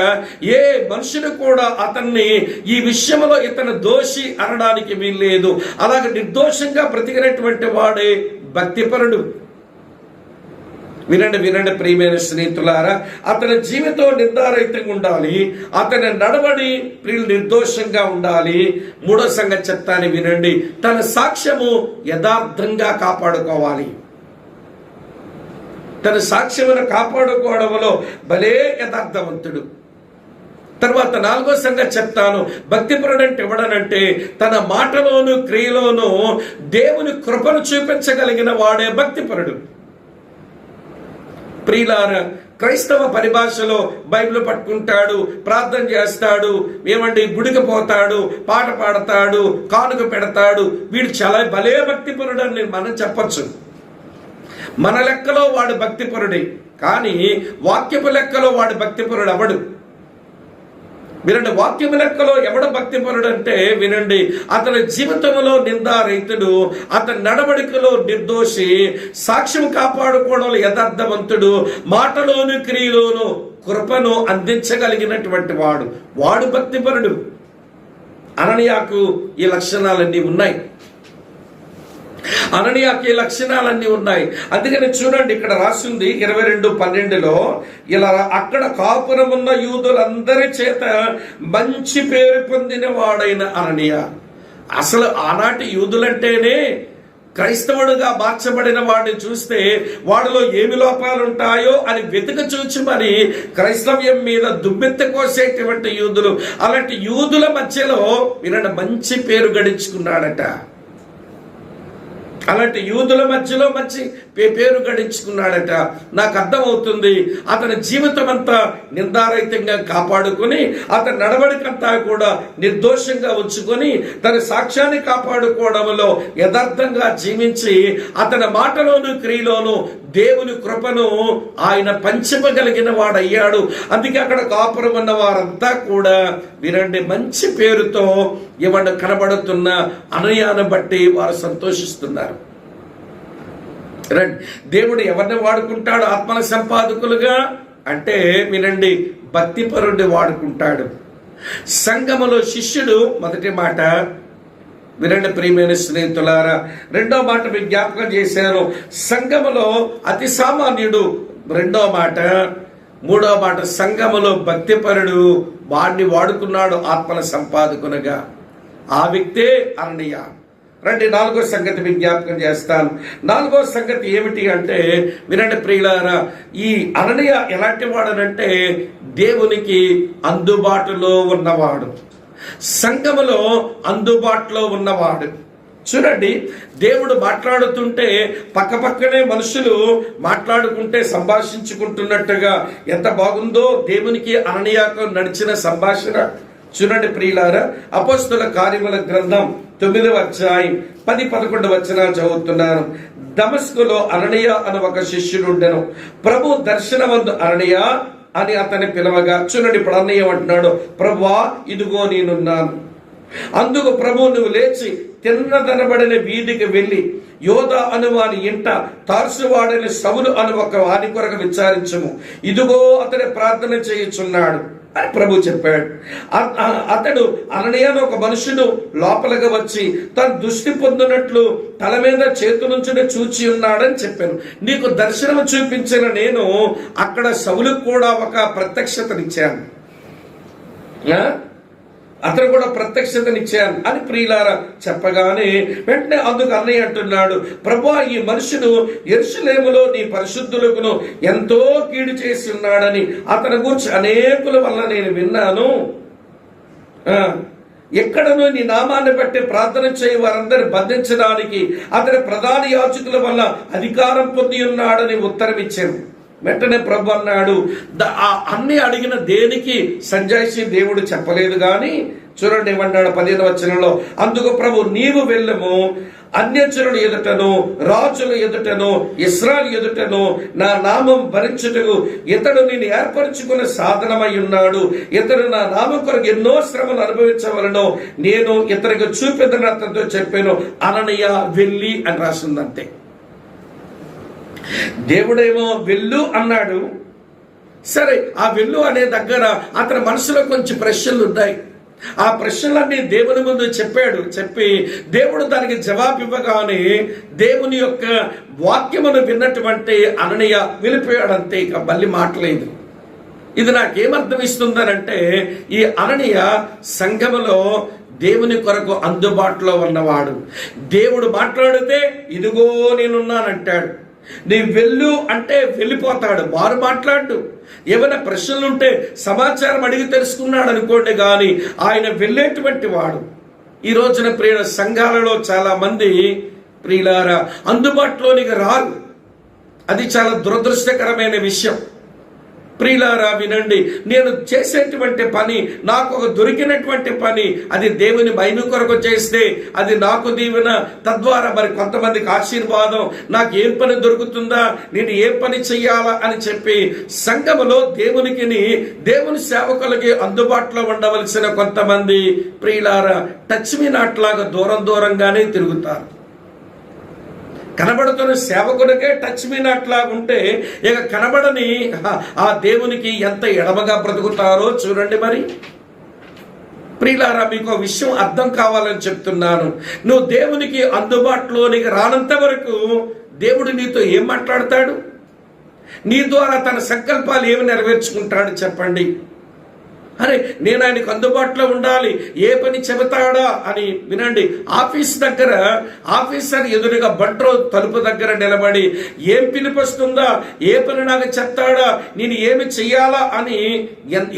ఏ మనుషులు కూడా అతన్ని ఈ విషయంలో ఇతను దోషి అనడానికి వీల్లేదు. అలాగే నిర్దోషంగా బ్రతికినటువంటి వాడే భక్తిపరుడు. వినండి ప్రియమైన స్నేహితులారా, అతని జీవితం నిందారహితంగా ఉండాలి, అతని నడవడి ప్రియులు నిర్దోషంగా ఉండాలి. మూడో సంగతి చెప్తాను వినండి, తన సాక్ష్యము యథార్థంగా కాపాడుకోవాలి. తన సాక్ష్యమును కాపాడుకోవడంలో భలే యథార్థవంతుడు. తర్వాత 4వ సంగతి చెప్తాను. భక్తిపరుడు అంటే ఎవడనంటే తన మాటలోను క్రియలోను దేవుని కృపను చూపించగలిగిన వాడే భక్తిపరుడు. ప్రియులారా, క్రైస్తవ పరిభాషలో బైబిల్ పట్టుకుంటాడు, ప్రార్థన చేస్తాడు, ఏమండి గుడికి పోతాడు, పాట పాడతాడు, కానుక పెడతాడు, వీడు చాలా భలే భక్తిపరుడు అని మనం చెప్పచ్చు. మన లెక్కలో వాడు భక్తిపరుడే, కానీ వాక్యపు లెక్కలో వాడు భక్తిపరుడు అవడు. వినండి, వాక్యము లెక్కలో ఎవడ భక్తిపరుడు అంటే వినండి, అతని జీవితంలో నిందారహితుడు, అతని నడవడికలో నిర్దోషి, సాక్ష్యం కాపాడుకోవడంలో యథార్థవంతుడు, మాటలోను క్రియలోను కృపను అందించగలిగినటువంటి వాడు భక్తిపరుడు. అననీయాకు ఈ లక్షణాలన్నీ ఉన్నాయి. అననీయాకి ఈ లక్షణాలన్నీ ఉన్నాయి. అందుకని చూడండి, ఇక్కడ రాసింది 22:12లో ఇలా, అక్కడ కాపురమున్న యూదులందరి చేత మంచి పేరు పొందిన వాడైన అననీయ. అసలు ఆనాటి యూదులంటేనే క్రైస్తవుడుగా మార్చబడిన వాడిని చూస్తే వాడిలో ఏమి లోపాలు ఉంటాయో అని వెతుక చూచి మరి క్రైస్తవ్యం మీద దుమ్మెత్త కోసేటువంటి యూదులు. అలాంటి యూదుల మధ్యలో వినండి మంచి పేరు గడించుకున్నాడట. అలాంటి యూదుల మధ్యలో మంచి పేరు గడించుకున్నాడట. నాకు అర్థమవుతుంది, అతని జీవితం అంతా నిందారహితంగా కాపాడుకొని అతని నడవడికంతా కూడా నిర్దోషంగా ఉంచుకొని తన సాక్ష్యాన్ని కాపాడుకోవడంలో యథార్థంగా జీవించి అతని మాటలోను క్రియలోను దేవుని కృపను ఆయన పంచగలిగిన వాడయ్యాడు. అందుకే అక్కడ కాపురం ఉన్న వారంతా కూడా వినండి మంచి పేరుతో ఇవాడు కనబడుతున్న అననీయాను బట్టి వారు సంతోషిస్తున్నారు. దేవుడు ఎవరిని వాడుకుంటాడు ఆత్మల సంపాదకులుగా అంటే వినండి భక్తిపరుడిని వాడుకుంటాడు. సంఘములో శిష్యుడు మొదటి మాట వినండి ప్రియమైన స్నేహితులారా. రెండో మాట మీకు జ్ఞాపకం చేశాను, సంఘములో అతి సామాన్యుడు రెండో మాట. మూడో మాట సంఘములో భక్తిపరుడు, వాడిని వాడుకున్నాడు ఆత్మల సంపాదకునిగా. ఆ వ్యక్తే అననీయ. రండి 4వ సంగతి మీకు జ్ఞాపకం చేస్తాను. 4వ సంగతి ఏమిటి అంటే వినండి ప్రియులారా, ఈ అననీయ ఎలాంటి వాడనంటే దేవునికి అందుబాటులో ఉన్నవాడు, సంఘములో అందుబాటులో ఉన్నవాడు. చూడండి, దేవుడు మాట్లాడుతుంటే పక్కపక్కనే మనుషులు మాట్లాడుకుంటే సంభాషించుకుంటున్నట్టుగా ఎంత బాగుందో దేవునికి అననీయకు నడిచిన సంభాషణ. చూడండి ప్రియులారా, అపోస్తల కార్యముల గ్రంథం 9వ అధ్యాయం 10-11 వచనాలు చదువుతున్నాను. దమస్కులో అననీయ అని ఒక శిష్యుడు ఉండెను. ప్రభు దర్శనమందు అననీయ అని అతని పిలవగా, చూడండి ఇప్పుడు అన్నయ్య అంటున్నాడు, ప్రభువా ఇదిగో నేనున్నాను. అందుకు ప్రభు నువ్వు లేచి తిన్నదనబడిన వీధికి వెళ్లి యోధా అను వాని ఇంట తార్సువాడైన సౌలు అను ఒక వాని కొరకు విచారించము, ఇదిగో అతని ప్రార్థన చేయుచున్నాడు అని ప్రభు చెప్పాడు. అతడు అననీయను ఒక మనుషుడు లోపలగా వచ్చి తన దృష్టి పొందినట్లు తల మీద చేతులుంచుని చూచి ఉన్నాడని చెప్పాను. నీకు దర్శనం చూపించిన నేను అక్కడ సౌలుకు కూడా ఒక ప్రత్యక్షతనిచ్చాను. అతను కూడా ప్రత్యక్షతనిచ్చాను అని ప్రియులారా చెప్పగానే వెంటనే అందుకు అన్నయ్య అంటున్నాడు, ప్రభువా, ఈ మనుషుడు యెరూషలేములో నీ పరిశుద్ధులకు ఎంతో కీడు చేసి ఉన్నాడని అతని గురించి అనేకుల వల్ల నేను విన్నాను. ఎక్కడనూ నీ నామాన్ని బట్టి ప్రార్థన చేయ వారందరిని బంధించడానికి అతని ప్రధాన యాజకుల వల్ల అధికారం పొంది ఉన్నాడని ఉత్తరం ఇచ్చాను. వెంటనే ప్రభు అన్నాడు, అన్ని అడిగిన దేనికి సంజాయిషి దేవుడు చెప్పలేదు గాని చూడండి ఏమన్నాడు 15వ వచనంలో, అందుకు ప్రభు, నీవు వెళ్ళము, అన్యజనుల ఎదుటను రాజుల ఎదుటను ఇశ్రాయేలు ఎదుటను నా నామం భరించుటకు ఇతడు నేను ఏర్పరచుకున్న సాధనమై ఉన్నాడు. ఇతడు నా నామం కొరకు ఎన్నో శ్రమలు అనుభవించవలను నేను ఇతనికి చూపెదను అతనితో చెప్పాను. అననీయ వెళ్ళి అని రాసిందంతే. దేవుడేమో వెళ్ళు అన్నాడు. సరే, ఆ వెళ్ళు అనే దగ్గర అతని మనసులో కొంచెం ప్రశ్నలు ఉన్నాయి. ఆ ప్రశ్నలన్నీ దేవుని ముందు చెప్పి దేవుడు దానికి జవాబు ఇవ్వగానే దేవుని యొక్క వాక్యమును విన్నటువంటి అననీయ వెళ్ళిపోయాడంతే. ఇక మళ్ళీ మాటలేదు. ఇది నాకేమర్థం ఇస్తుందనంటే, ఈ అననీయ సంఘములో దేవుని కొరకు అందుబాటులో ఉన్నవాడు. దేవుడు మాట్లాడితే ఇదిగో నేనున్నానంటాడు. నీ వెళ్ళు అంటే వెళ్ళిపోతాడు, వారు మాట్లాడు. ఏమైనా ప్రశ్నలుంటే సమాచారం అడిగి తెలుసుకున్నాడు అనుకోండి, కానీ ఆయన వెళ్ళేటువంటి వాడు. ఈ రోజున ప్రియుల సంఘాలలో చాలా మంది ప్రియులారా అందుబాటులోనికి రారు. అది చాలా దురదృష్టకరమైన విషయం. ప్రియులారా వినండి, నేను చేసేటువంటి పని, నాకు ఒక దొరికినటువంటి పని, అది దేవుని మహిమ కొరకు చేస్తే అది నాకు దీవెన, తద్వారా మరి కొంతమందికి ఆశీర్వాదం. నాకు ఏం పని దొరుకుతుందా, నేను ఏ పని చెయ్యాలా అని చెప్పి సంఘములో దేవుని సేవకులకి అందుబాటులో ఉండవలసిన కొంతమంది ప్రియులారా టచ్ మీ నాట్ లాగా దూరంగానే తిరుగుతారు. కనబడుతున్న సేవకుడికే టచ్ మీ నాట్ లాగా ఉంటే ఇక కనబడని ఆ దేవునికి ఎంత ఎడమగా బ్రతుకుతారో చూడండి. మరి ప్రియులారా, మీకు విషయం అర్థం కావాలని చెప్తున్నాను. నువ్వు దేవునికి అందుబాటులోనికి రానంత వరకు దేవుడు నీతో ఏం మాట్లాడతాడు? నీ ద్వారా తన సంకల్పాలు ఏమి నెరవేర్చుకుంటాడు చెప్పండి. అరే, నేను ఆయనకు అందుబాటులో ఉండాలి, ఏ పని చెబుతాడా అని వినండి. ఆఫీస్ దగ్గర ఆఫీసర్ ఎదురుగా బంట్రో తలుపు దగ్గర నిలబడి ఏం పిలిపొస్తుందా, ఏ పని నాకు చెప్తాడా, నేను ఏమి చెయ్యాలా అని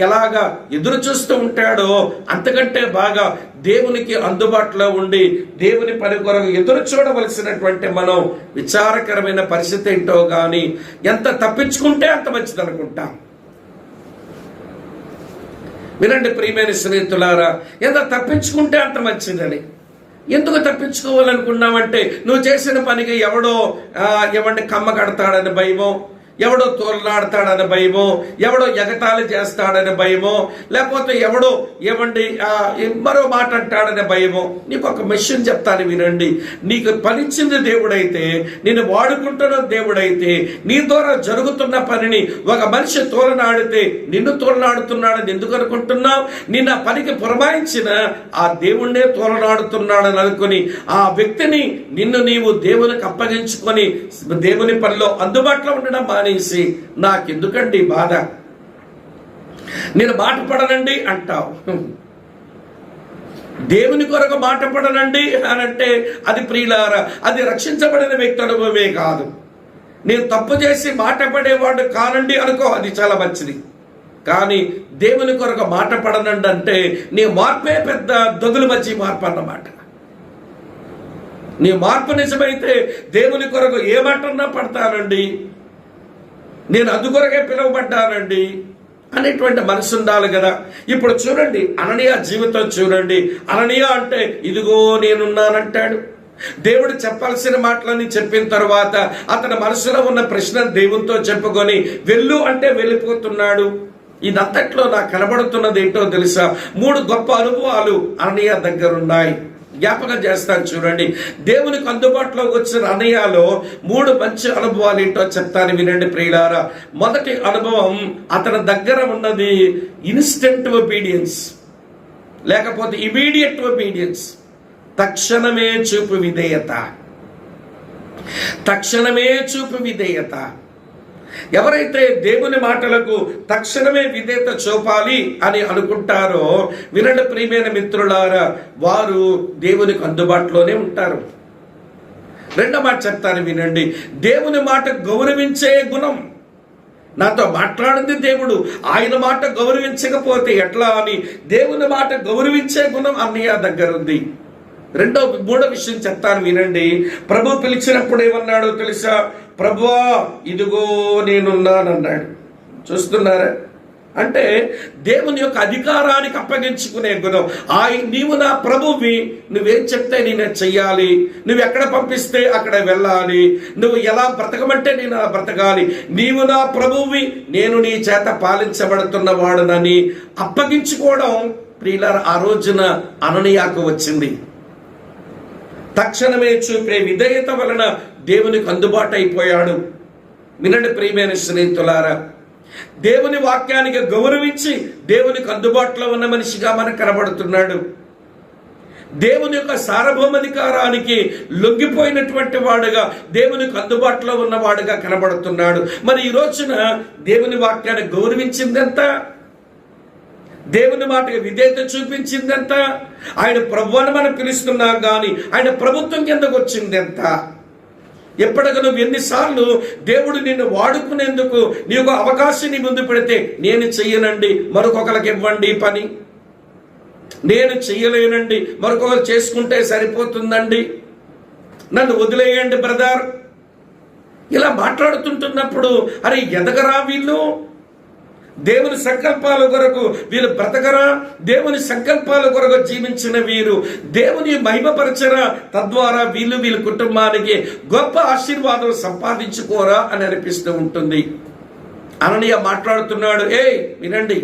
ఎలాగా ఎదురు చూస్తూ ఉంటాడో అంతకంటే బాగా దేవునికి అందుబాటులో ఉండి దేవుని పని కొరకు ఎదురు చూడవలసినటువంటి మనం విచారకరమైన పరిస్థితి ఏంటో గాని ఎంత తప్పించుకుంటే అంత మంచిది అనుకుంటాం. వినండి ప్రియమైన స్నేహితులారా, ఎంత తప్పించుకుంటే అంత మంచిదని. ఎందుకు తప్పించుకోవాలనుకున్నామంటే, నువ్వు చేసిన పనికి ఎవరిని కమ్మ కడతాడని భయమో, ఎవడో తోలనాడతాడని భయమో, ఎవడో ఎగతాళి చేస్తాడని భయమో, లేకపోతే ఎవడో మరో మాట అంటాడని భయమో. నీకు ఒక మెషిన్ చెప్తాను వినండి. నీకు పనిచ్చింది దేవుడైతే, నేను వాడుకుంటున్న దేవుడైతే, నీ ద్వారా జరుగుతున్న పనిని ఒక మనిషి తోలనాడితే నిన్ను తోలనాడుతున్నాడని ఎందుకు అనుకుంటున్నావు? నిన్న పనికి పురమాయించిన ఆ దేవుణ్ణే తోలనాడుతున్నాడని అనుకుని ఆ వ్యక్తిని నీవు దేవునికి అప్పగించుకొని దేవుని పనిలో అందుబాటులో ఉండడం మానేసి నాకెందుకండి బాధ, నేను మాట పడనండి అంటావు. దేవుని కొరకు మాట పడనండి అని అంటే అది ప్రియులారా, అది రక్షించబడిన వ్యక్తి అనుభవమే కాదు. నేను తప్పు చేసి మాట పడేవాడు కానండి అనుకో, అది చాలా మంచిది. కానీ దేవుని కొరకు మాట పడనండి అంటే నీ మార్పే పెద్ద దొగులు మధ్య మార్పు అన్నమాట. నీ మార్పు నిజమైతే దేవుని కొరకు ఏ మాటన్నా పడతానండి, నేను అందుకొరకే పిలువబడ్డానండి అనేటువంటి మనసు ఉండాలి కదా. ఇప్పుడు చూడండి అననీయ జీవితం చూడండి. అననీయ అంటే ఇదిగో నేనున్నానంటాడు. దేవుడు చెప్పాల్సిన మాటలన్నీ చెప్పిన తర్వాత అతని మనసులో ఉన్న ప్రశ్న దేవునితో చెప్పుకొని వెళ్ళు అంటే వెళ్ళిపోతున్నాడు. ఇదంతట్లో నాకు కనబడుతున్నది ఏంటో తెలుసా? 3 గొప్ప అనుభవాలు అననీయ దగ్గర ఉన్నాయి. జ్ఞాపకం చేస్తాను చూడండి. దేవునికి అందుబాటులోకి వచ్చిన అననీయలో 3 మంచి అనుభవాలు ఏంటో చెప్తాను వినండి ప్రియులారా. మొదటి అనుభవం, అతని దగ్గర ఉన్నది ఇన్స్టెంట్ ఒబీడియన్స్, లేకపోతే ఇమీడియట్ ఒబీడియన్స్, తక్షణమే చూపు విధేయత. తక్షణమే చూపు విధేయత. ఎవరైతే దేవుని మాటలకు తక్షణమే విధేయత చూపాలి అని అనుకుంటారో, వినండి ప్రియమైన మిత్రులారా, వారు దేవునికి అందుబాటులోనే ఉంటారు. రెండో మాట చెప్తాను వినండి. దేవుని మాట గౌరవించే గుణం. నాతో మాట్లాడింది దేవుడు, ఆయన మాట గౌరవించకపోతే ఎట్లా అని దేవుని మాట గౌరవించే గుణం అన్నయ్య దగ్గర ఉంది. మూడో విషయం చెప్తాను వినండి. ప్రభు పిలిచినప్పుడు ఏమన్నాడో తెలుసా? ప్రభువా ఇదిగో నేనున్నానన్నాడు. చూస్తున్నారా? అంటే దేవుని యొక్క అధికారానికి అప్పగించుకునే గుణం. నీవు నా ప్రభువి, నువ్వేం చెప్తే నేను చెయ్యాలి, నువ్వు ఎక్కడ పంపిస్తే అక్కడ వెళ్ళాలి, నువ్వు ఎలా బ్రతకమంటే నేను అలా బ్రతకాలి, నీవు నా ప్రభువి, నేను నీ చేత పాలించబడుతున్న వాడునని అప్పగించుకోవడం ప్రియులారా ఆ రోజున అననీయాకు వచ్చింది. తక్షణమే చూపే విధేయత వలన దేవునికి అందుబాటు అయిపోయాడు. వినండి ప్రియమైన స్నేహితులారా, దేవుని వాక్యానికి గౌరవించి దేవునికి అందుబాటులో ఉన్న మనిషిగా మనకు కనబడుతున్నాడు. దేవుని యొక్క సార్వభౌమాధికారానికి లొంగిపోయినటువంటి వాడుగా, దేవునికి అందుబాటులో ఉన్నవాడుగా కనబడుతున్నాడు. మరి ఈ రోజున దేవుని వాక్యాన్ని గౌరవించిందంత, దేవుని మాటకి విధేయత చూపించిందంత, ఆయన ప్రభు అని మనం పిలుస్తున్నాం కానీ ఆయన ప్రభుత్వం కిందకు వచ్చిందెంత? ఎప్పటికీ నువ్వు ఎన్నిసార్లు దేవుడు నిన్ను వాడుకునేందుకు నీకు అవకాశం నీ ముందు పెడితే, నేను చెయ్యనండి మరొకరికి ఇవ్వండి పని, నేను చెయ్యలేనండి మరొకరు చేసుకుంటే సరిపోతుందండి, నన్ను వదిలేయండి బ్రదర్, ఇలా మాట్లాడుతుంటున్నప్పుడు అరే ఎదగరా వీళ్ళు, దేవుని సంకల్పాల కొరకు వీళ్ళు బ్రతకరా, దేవుని సంకల్పాల కొరకు జీవించిన వీరు దేవుని మహిమపరచరా, తద్వారా వీళ్ళ కుటుంబానికి గొప్ప ఆశీర్వాదం సంపాదించుకోరా అని అనిపిస్తూ ఉంటుంది. అననీయ మాట్లాడుతున్నాడు. వినండి,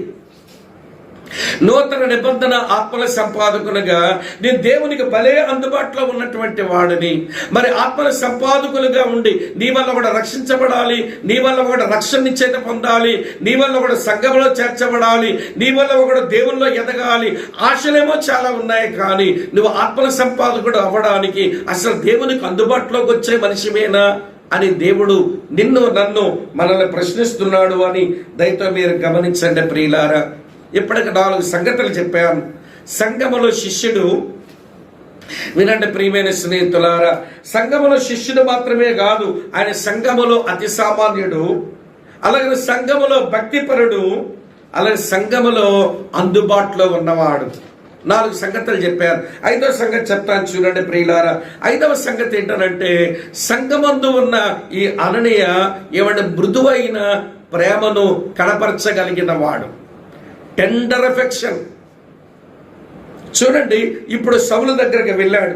నూతన నిబంధన ఆత్మల సంపాదకులుగా నేను దేవునికి భలే అందుబాటులో ఉన్నటువంటి వాడిని. మరి ఆత్మల సంపాదకులుగా ఉండి నీ వల్ల కూడా రక్షించబడాలి, నీ వల్ల కూడా రక్షణ నిశ్చేత పొందాలి, నీ వల్ల కూడా సంఘంలో చేర్చబడాలి, నీ వల్ల కూడా దేవుల్లో ఎదగాలి, ఆశలేమో చాలా ఉన్నాయి. కానీ నువ్వు ఆత్మల సంపాదకుడు అవ్వడానికి అసలు దేవునికి అందుబాటులోకి వచ్చే మనిషిమేనా అని దేవుడు నిన్ను నన్ను మనల్ని ప్రశ్నిస్తున్నాడు అని దయతో మీరు గమనించండి ప్రియులారా. ఇప్పటికి 4 సంగతులు చెప్పాను. సంఘములో శిష్యుడు, వినండి ప్రియమైన స్నేహితులారా, సంఘములో శిష్యుడు మాత్రమే కాదు, ఆయన సంఘములో అతి సామాన్యుడు, అలాగే సంఘములో భక్తిపరుడు, అలాగే సంఘములో అందుబాటులో ఉన్నవాడు. 4 సంగతులు చెప్పారు. 5వ సంగతి చెప్తాను చూడండి ప్రియులారా. 5వ సంగతి ఏంటనంటే, సంఘమందు ఉన్న ఈ అననీయ ఏమంటే మృదువైన ప్రేమను కనపరచగలిగిన వాడు, టెండర్ ఎఫెక్షన్. చూడండి, ఇప్పుడు సౌలు దగ్గరికి వెళ్ళాడు.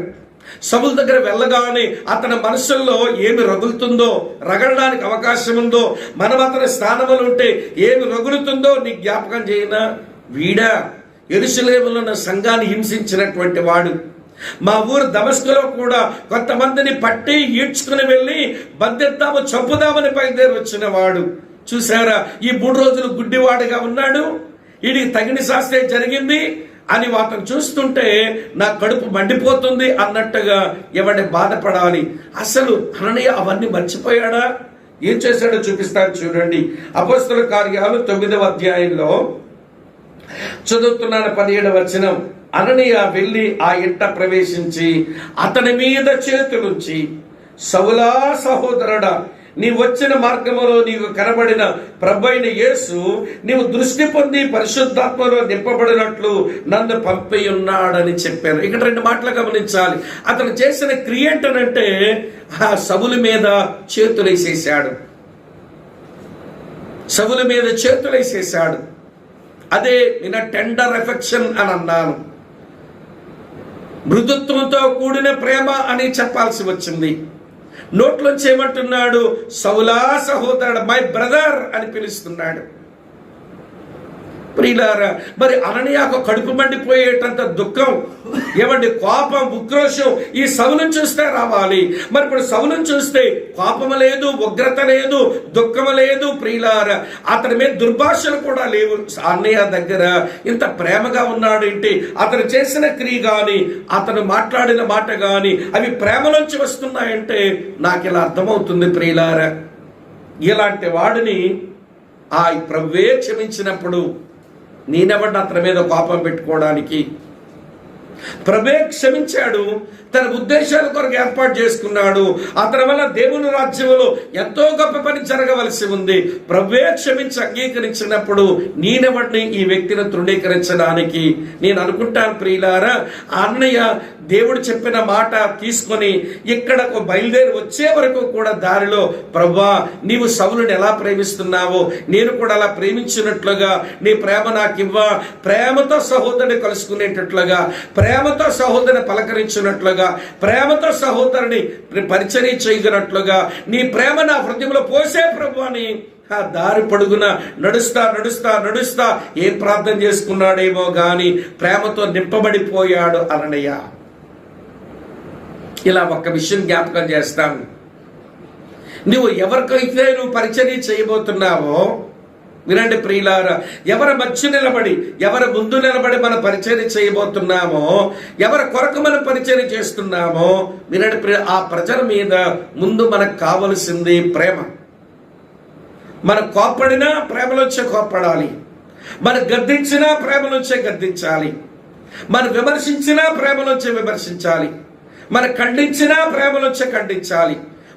సౌలు దగ్గర వెళ్ళగానే అతని మనసుల్లో ఏమి రగులుతుందో, రగలడానికి అవకాశం ఉందో, మనం అతని స్థానంలో ఉంటే ఏమి రగులుతుందో నీ జ్ఞాపకం చేయనా? వీడా యెరూషలేములో ఉన్న సంఘాన్ని హింసించినటువంటి వాడు. మా ఊరు దమస్కులో కూడా కొంతమందిని పట్టి ఈడ్చుకుని వెళ్ళి బంధిద్దాము, చంపుదామని బయలుదేరి వచ్చిన వాడు. చూసారా, ఈ 3 రోజులు గుడ్డివాడుగా ఉన్నాడు, వీడికి తగిన శాస్త్రే జరిగింది అని అతను చూస్తుంటే నా కడుపు మండిపోతుంది అన్నట్టుగా ఎవరిని బాధపడాలి. అసలు అననీయ అవన్నీ మర్చిపోయాడా? ఏం చేశాడో చూపిస్తాను చూడండి. అపోస్తలుల కార్యాలు 9వ అధ్యాయంలో చదువుతున్నాను 17వ వచనం. అననీయ వెళ్ళి ఆ ఇంట ప్రవేశించి అతని మీద చేతులుంచి, సౌలా సహోదరుడా, నీ వచ్చిన మార్గములో నీకు కనబడిన ప్రభువైన యేసు నీవు దృష్టి పొంది పరిశుద్ధాత్మలో నింపబడినట్లు నన్ను పంపి ఉన్నాడని చెప్పాను. ఇక్కడ 2 మాటలు గమనించాలి. అతను చేసిన క్రియ ఏంటనంటే ఆ సౌలు మీద చేతులేసేశాడు. సౌలు మీద చేతులేసేశాడు. అదే నిన్న టెండర్ ఎఫెక్షన్ అని అన్నాను. మృదుత్వంతో కూడిన ప్రేమ అని చెప్పాల్సి వచ్చింది. నోట్లోంచి ఏమంటున్నాడు? సౌలా సహోదరుడు, మై బ్రదర్ అని పిలుస్తున్నాడు. ప్రియులారా, మరి అననీయకు కడుపు మండిపోయేటంత దుఃఖం, ఏమండి కోపం, ఉక్రోషం ఈ సౌలును చూస్తే రావాలి. మరి ఇప్పుడు సౌలును చూస్తే కోపము లేదు, ఉగ్రత లేదు, దుఃఖము లేదు. ప్రియులారా, అతని మీద దుర్భాషలు కూడా లేవు. అన్నయ్య దగ్గర ఇంత ప్రేమగా ఉన్నాడు ఏంటి? అతను చేసిన క్రియ గాని, అతను మాట్లాడిన మాట గాని అవి ప్రేమలోంచి వస్తున్నాయంటే నాకు ఇలా అర్థమవుతుంది ప్రియులారా. ఇలాంటి వాడిని ఆ ప్రభువే క్షమించినప్పుడు నేనెవడిని అతని మీద కోపం పెట్టుకోవడానికి? ప్రభువే క్షమించాడు, తన ఉద్దేశాల కొరకు ఏర్పాటు చేసుకున్నాడు. అతని వల్ల దేవుని రాజ్యంలో ఎంతో గొప్ప పని జరగవలసి ఉంది. ప్రభువే క్షమించి అంగీకరించినప్పుడు నేనెవడిని ఈ వ్యక్తిని తృణీకరించడానికి? నేను అనుకుంటాను ప్రియులారా, అన్నయ్య దేవుడు చెప్పిన మాట తీసుకొని ఇక్కడకు బయలుదేరి వచ్చే వరకు కూడా దారిలో, ప్రభువా నీవు సౌలుని ఎలా ప్రేమిస్తున్నావో నేను కూడా అలా ప్రేమించినట్లుగా నీ ప్రేమ నాకు ఇవ్వా, ప్రేమతో సహోదరుని కలుసుకునేటట్లుగా, ప్రేమతో సహోదరుని పలకరించినట్లుగా, ప్రేమతో సహోదరుని పరిచర్య చేయగలట్లుగా నీ ప్రేమ నా హృదయంలో పోసే ప్రభు అని ఆ దారి పొడుగున నడుస్తా నడుస్తా నడుస్తా ఏం ప్రార్థన చేసుకున్నాడేమో గాని ప్రేమతో నింపబడిపోయాడు అననయ్య. ఇలా ఒక్క విషయం జ్ఞాపకం చేస్తాను. నువ్వు ఎవరికైతే నువ్వు పరిచర్య చేయబోతున్నావో, వినండి ప్రియులారా, ఎవరి మధ్య నిలబడి ఎవరి ముందు నిలబడి మన పరిచర్య చేయబోతున్నామో, ఎవరి కొరకు మనం పరిచర్య చేస్తున్నామో, వినండి ఆ ప్రజల మీద ముందు మనకు కావలసింది ప్రేమ. మనం కోప్పడినా ప్రేమలోంచే కోప్పడాలి, మనం గద్దించినా ప్రేమలోంచే గద్దించాలి, మనం విమర్శించినా ప్రేమలోంచే విమర్శించాలి, మనం ఖండించినా ప్రేమలోంచే ఖండించాలి,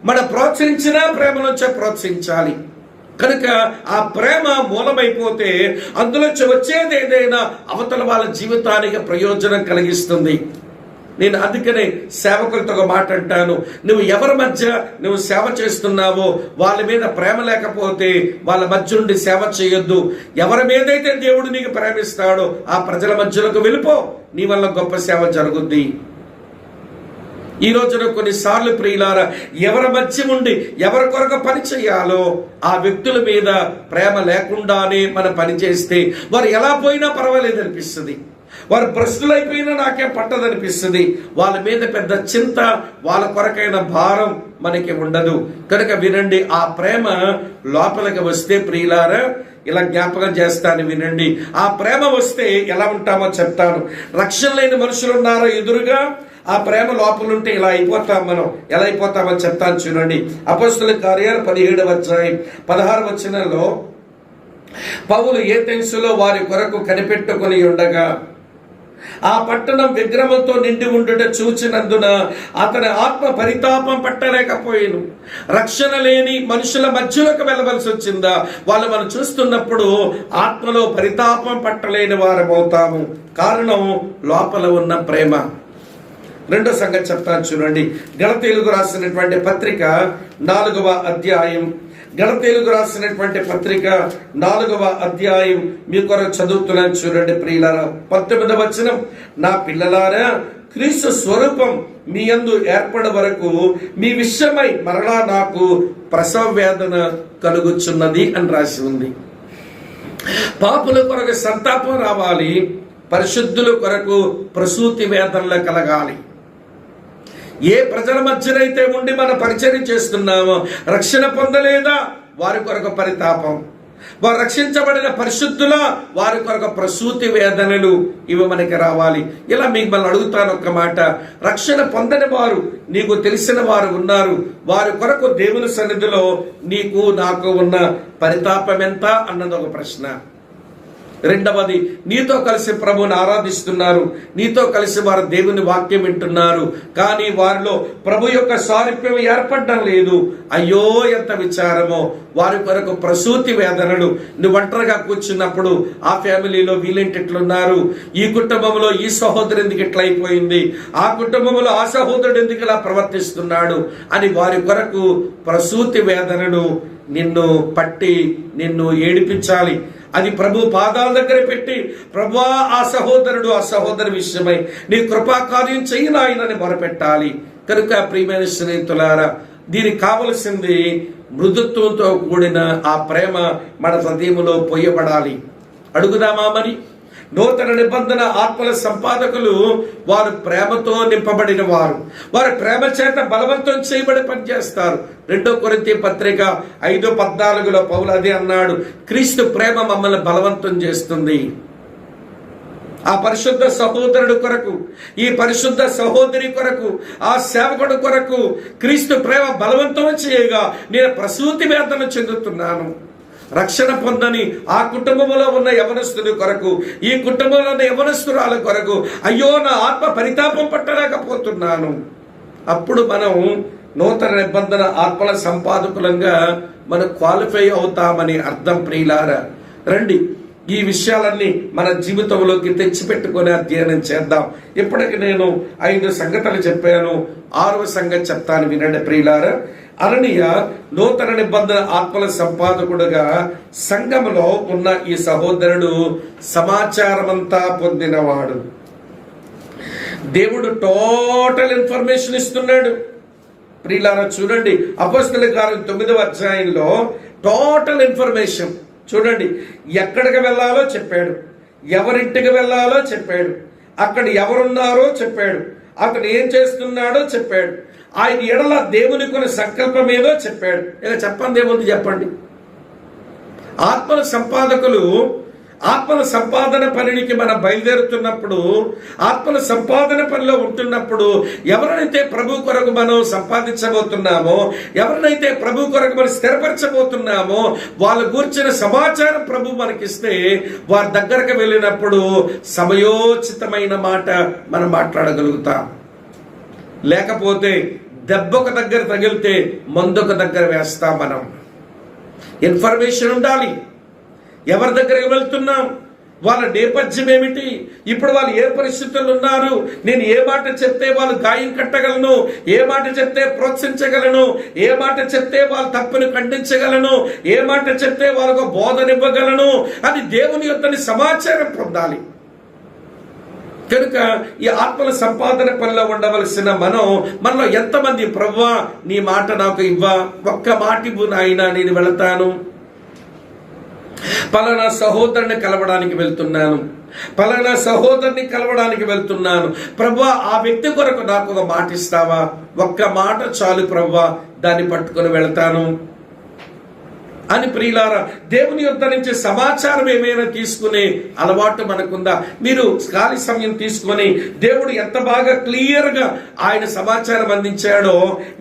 మనం ప్రోత్సహించినా ప్రేమలోంచే ప్రోత్సహించాలి. కనుక ఆ ప్రేమ మూలమైపోతే అందులోంచి వచ్చేది ఏదైనా అవతల వాళ్ళ జీవితానికి ప్రయోజనం కలిగిస్తుంది. నేను అందుకనే సేవకులతో ఒక మాట అంటాను, నువ్వు ఎవరి మధ్య నువ్వు సేవ చేస్తున్నావో వాళ్ళ మీద ప్రేమ లేకపోతే వాళ్ళ మధ్య నుండి సేవ చేయొద్దు. ఎవరి మీదైతే దేవుడు నీకు ప్రేమిస్తాడో ఆ ప్రజల మధ్యలోకి వెళ్ళిపో, నీ వల్ల గొప్ప సేవ జరుగుద్ది. ఈ రోజున కొన్నిసార్లు ప్రియులారా, ఎవరి మధ్య ఉండి ఎవరి కొరకు పని చేయాలో ఆ వ్యక్తుల మీద ప్రేమ లేకుండానే మనం పని చేస్తే వారు ఎలా పోయినా పర్వాలేదు అనిపిస్తుంది, వారు భ్రష్టులైపోయినా నాకే పట్టదనిపిస్తుంది, వాళ్ళ మీద పెద్ద చింత, వాళ్ళ కొరకైన భారం మనకి ఉండదు. కనుక వినండి, ఆ ప్రేమ లోపలికి వస్తే ప్రియులారా, ఇలా జ్ఞాపకం చేస్తాను వినండి, ఆ ప్రేమ వస్తే ఎలా ఉంటామో చెప్తాను. రక్షణ లేని మనుషులు ఉన్నారో ఎదురుగా, ఆ ప్రేమ లోపలుంటే ఇలా అయిపోతాం. మనం ఎలా అయిపోతామని చెప్తాను చూడండి. అపోస్తలుల కార్యాలు 17వ అధ్యాయం 16వ వచనంలో, పౌలు ఏథెన్సులో వారి కొరకు కనిపెట్టుకుని ఉండగా ఆ పట్టణం విగ్రహంతో నిండి ఉండుట చూచినందున అతని ఆత్మ పరితాపం పట్టలేకపోయాను. రక్షణ లేని మనుషుల మధ్యలోకి వెళ్ళవలసి వచ్చిందా? వాళ్ళు మనం చూస్తున్నప్పుడు ఆత్మలో పరితాపం పట్టలేని వారమవుతాము. కారణం లోపల ఉన్న ప్రేమ. రెండో సంగతి చెప్తాను చూడండి. గలతీయులకు రాసినటువంటి పత్రిక 4వ అధ్యాయం, గలతీయులకు రాసినటువంటి పత్రిక 4వ అధ్యాయం మీ కొరకు చదువుతున్నాను చూడండి ప్రియులారా. 19వ వచనం, నా పిల్లలారా, క్రీస్తు స్వరూపం మీ యందు ఏర్పడే వరకు మీ విషయమై మరలా నాకు ప్రసవ వేదన కలుగుచున్నది అని రాసి ఉంది. పాపుల కొరకు సంతాపం రావాలి, పరిశుద్ధుల కొరకు ప్రసూతి వేదనలు కలగాలి. ఏ ప్రజల మధ్యనైతే ఉండి మన పరిచర్య చేస్తున్నామో రక్షణ పొందలేదా వారి కొరకు పరితాపం, వారు రక్షించబడిన పరిశుద్ధుల వారి కొరకు ప్రసూతి వేదనలు ఇవి మనకి రావాలి. ఇలా మీకు మనం అడుగుతాను ఒక్క మాట, రక్షణ పొందని వారు నీకు తెలిసిన వారు ఉన్నారు, వారి కొరకు దేవుని సన్నిధిలో నీకు నాకు ఉన్న పరితాపం ఎంత అన్నది ఒక ప్రశ్న. రెండవది, నీతో కలిసి ప్రభువుని ఆరాధిస్తున్నారు, నీతో కలిసి వారు దేవుని వాక్యం వింటున్నారు, కానీ వారిలో ప్రభు యొక్క సారూప్యం ఏర్పడడం లేదు. అయ్యో ఎంత విచారమో! వారి కొరకు ప్రసూతి వేదనలు. నువ్వు ఒంటరిగా కూర్చున్నప్పుడు ఆ ఫ్యామిలీలో వీళ్ళేంటి ఇట్లున్నారు, ఈ కుటుంబంలో ఈ సహోదరు ఎందుకు ఇట్లా అయిపోయింది, ఆ కుటుంబంలో ఆ సహోదరుడు ఎందుకు ఇలా ప్రవర్తిస్తున్నాడు అని వారి కొరకు ప్రసూతి వేదనలు నిన్ను పట్టి నిన్ను ఏడిపించాలి. అది ప్రభు పాదాల దగ్గర పెట్టి, ప్రభువా ఆ సహోదరుడు ఆ సహోదరు విషయమై నీ కృపా కార్యం చెయ్యి నాయనని మొరపెట్టాలి. కనుక ప్రియమైన స్నేహితులారా, దీనికి కావలసింది మృదుత్వంతో కూడిన ఆ ప్రేమ మన హృదయములో పొయ్యబడాలి. అడుగుదామా మరి? నూతన నిబంధన ఆత్మల సంపాదకులు వారు ప్రేమతో నింపబడిన వారు, వారు ప్రేమ చేత బలవంతం చేయబడి పనిచేస్తారు. 2 కొరింథీ పత్రిక 5:14 పౌలు అదే అన్నాడు, క్రీస్తు ప్రేమ మమ్మల్ని బలవంతం చేస్తుంది. ఆ పరిశుద్ధ సహోదరుడు కొరకు, ఈ పరిశుద్ధ సహోదరి కొరకు, ఆ సేవకుడు కొరకు క్రీస్తు ప్రేమ బలవంతం చేయగా నేను ప్రసూతి వేదన చెందుతున్నాను. రక్షణ పొందని ఆ కుటుంబంలో ఉన్న యవనస్తుని కొరకు, ఈ కుటుంబంలో ఉన్న యవనస్తురాల కొరకు అయ్యో నా ఆత్మ పరితాపం పట్టలేకపోతున్నాను. అప్పుడు మనం నూతన నిబంధన ఆత్మల సంపాదకులంగా మనం క్వాలిఫై అవుతామని అర్థం. ప్రియులారా, రండి ఈ విషయాలన్నీ మన జీవితంలోకి తెచ్చిపెట్టుకొని అధ్యయనం చేద్దాం. ఇప్పటికి నేను 5 సంగతులు చెప్పాను. 6వ సంగతి చెప్తాను, వినండి ప్రియులారా. అననీయ నూతన నిబంధన ఆత్మల సంపాదకుడుగా సంఘములో ఉన్న ఈ సహోదరుడు సమాచారమంతా పొందినవాడు. దేవుడు టోటల్ ఇన్ఫర్మేషన్ ఇస్తున్నాడు. ప్రియులారా చూడండి, అపోస్తలుల కార్యం 9వ అధ్యాయంలో టోటల్ ఇన్ఫర్మేషన్ చూడండి. ఎక్కడికి వెళ్ళాలో చెప్పాడు, ఎవరింటికి వెళ్ళాలో చెప్పాడు, అక్కడ ఎవరున్నారో చెప్పాడు, అతడు ఏం చేస్తున్నాడో చెప్పాడు, ఆయన ఎడల దేవుని కొన్ని సంకల్పం ఏదో చెప్పాడు. ఇక చెప్పండి, ఏముంది చెప్పండి. ఆత్మల సంపాదకులు ఆత్మల సంపాదన పనికి మనం బయలుదేరుతున్నప్పుడు, ఆత్మల సంపాదన పనిలో ఉంటున్నప్పుడు ఎవరినైతే ప్రభు కొరకు మనం సంపాదించబోతున్నామో, ఎవరినైతే ప్రభు కొరకు మనం స్థిరపరచబోతున్నామో వాళ్ళ గూర్చిన సమాచారం ప్రభు మనకిస్తే వారి దగ్గరకు వెళ్ళినప్పుడు సమయోచితమైన మాట మనం మాట్లాడగలుగుతాం. లేకపోతే దెబ్బొక దగ్గర తగిలితే మందొక దగ్గర వేస్తాం. మనం ఇన్ఫర్మేషన్ ఉండాలి. ఎవరి దగ్గరికి వెళ్తున్నాం, వాళ్ళ నేపథ్యం ఏమిటి, ఇప్పుడు వాళ్ళు ఏ పరిస్థితుల్లో ఉన్నారు, నేను ఏ మాట చెప్తే వాళ్ళు గాయం కట్టగలను, ఏ మాట చెప్తే ప్రోత్సహించగలను, ఏ మాట చెప్తే వాళ్ళ తప్పును ఖండించగలను, ఏ మాట చెప్తే వాళ్ళకు బోధనివ్వగలను అని దేవుని యొక్కని సమాచారం పొందాలి. కనుక ఈ ఆత్మల సంపాదన పనిలో ఉండవలసిన మనలో ఎంతమంది ప్రభువా నీ మాట నాకు ఇవ్వా, ఒక్క మాట ఇవ్వు నాయనా, నేను వెళతాను, పలానా సహోదరుని కలవడానికి వెళ్తున్నాను, పలానా సహోదరుని కలవడానికి వెళ్తున్నాను, ప్రభువా ఆ వ్యక్తి కొరకు నాకు ఒక మాట ఇస్తావా, ఒక్క మాట చాలు ప్రభువా, దాన్ని పట్టుకొని వెళ్తాను అని. ప్రియులారా, దేవుని యొద్ద నుంచి సమాచారం ఏమైనా తీసుకునే అలవాటు మనకుందా? మీరు ఖాళీ సమయం తీసుకొని దేవుడు ఎంత బాగా క్లియర్ గా ఆయన సమాచారం అందించాడో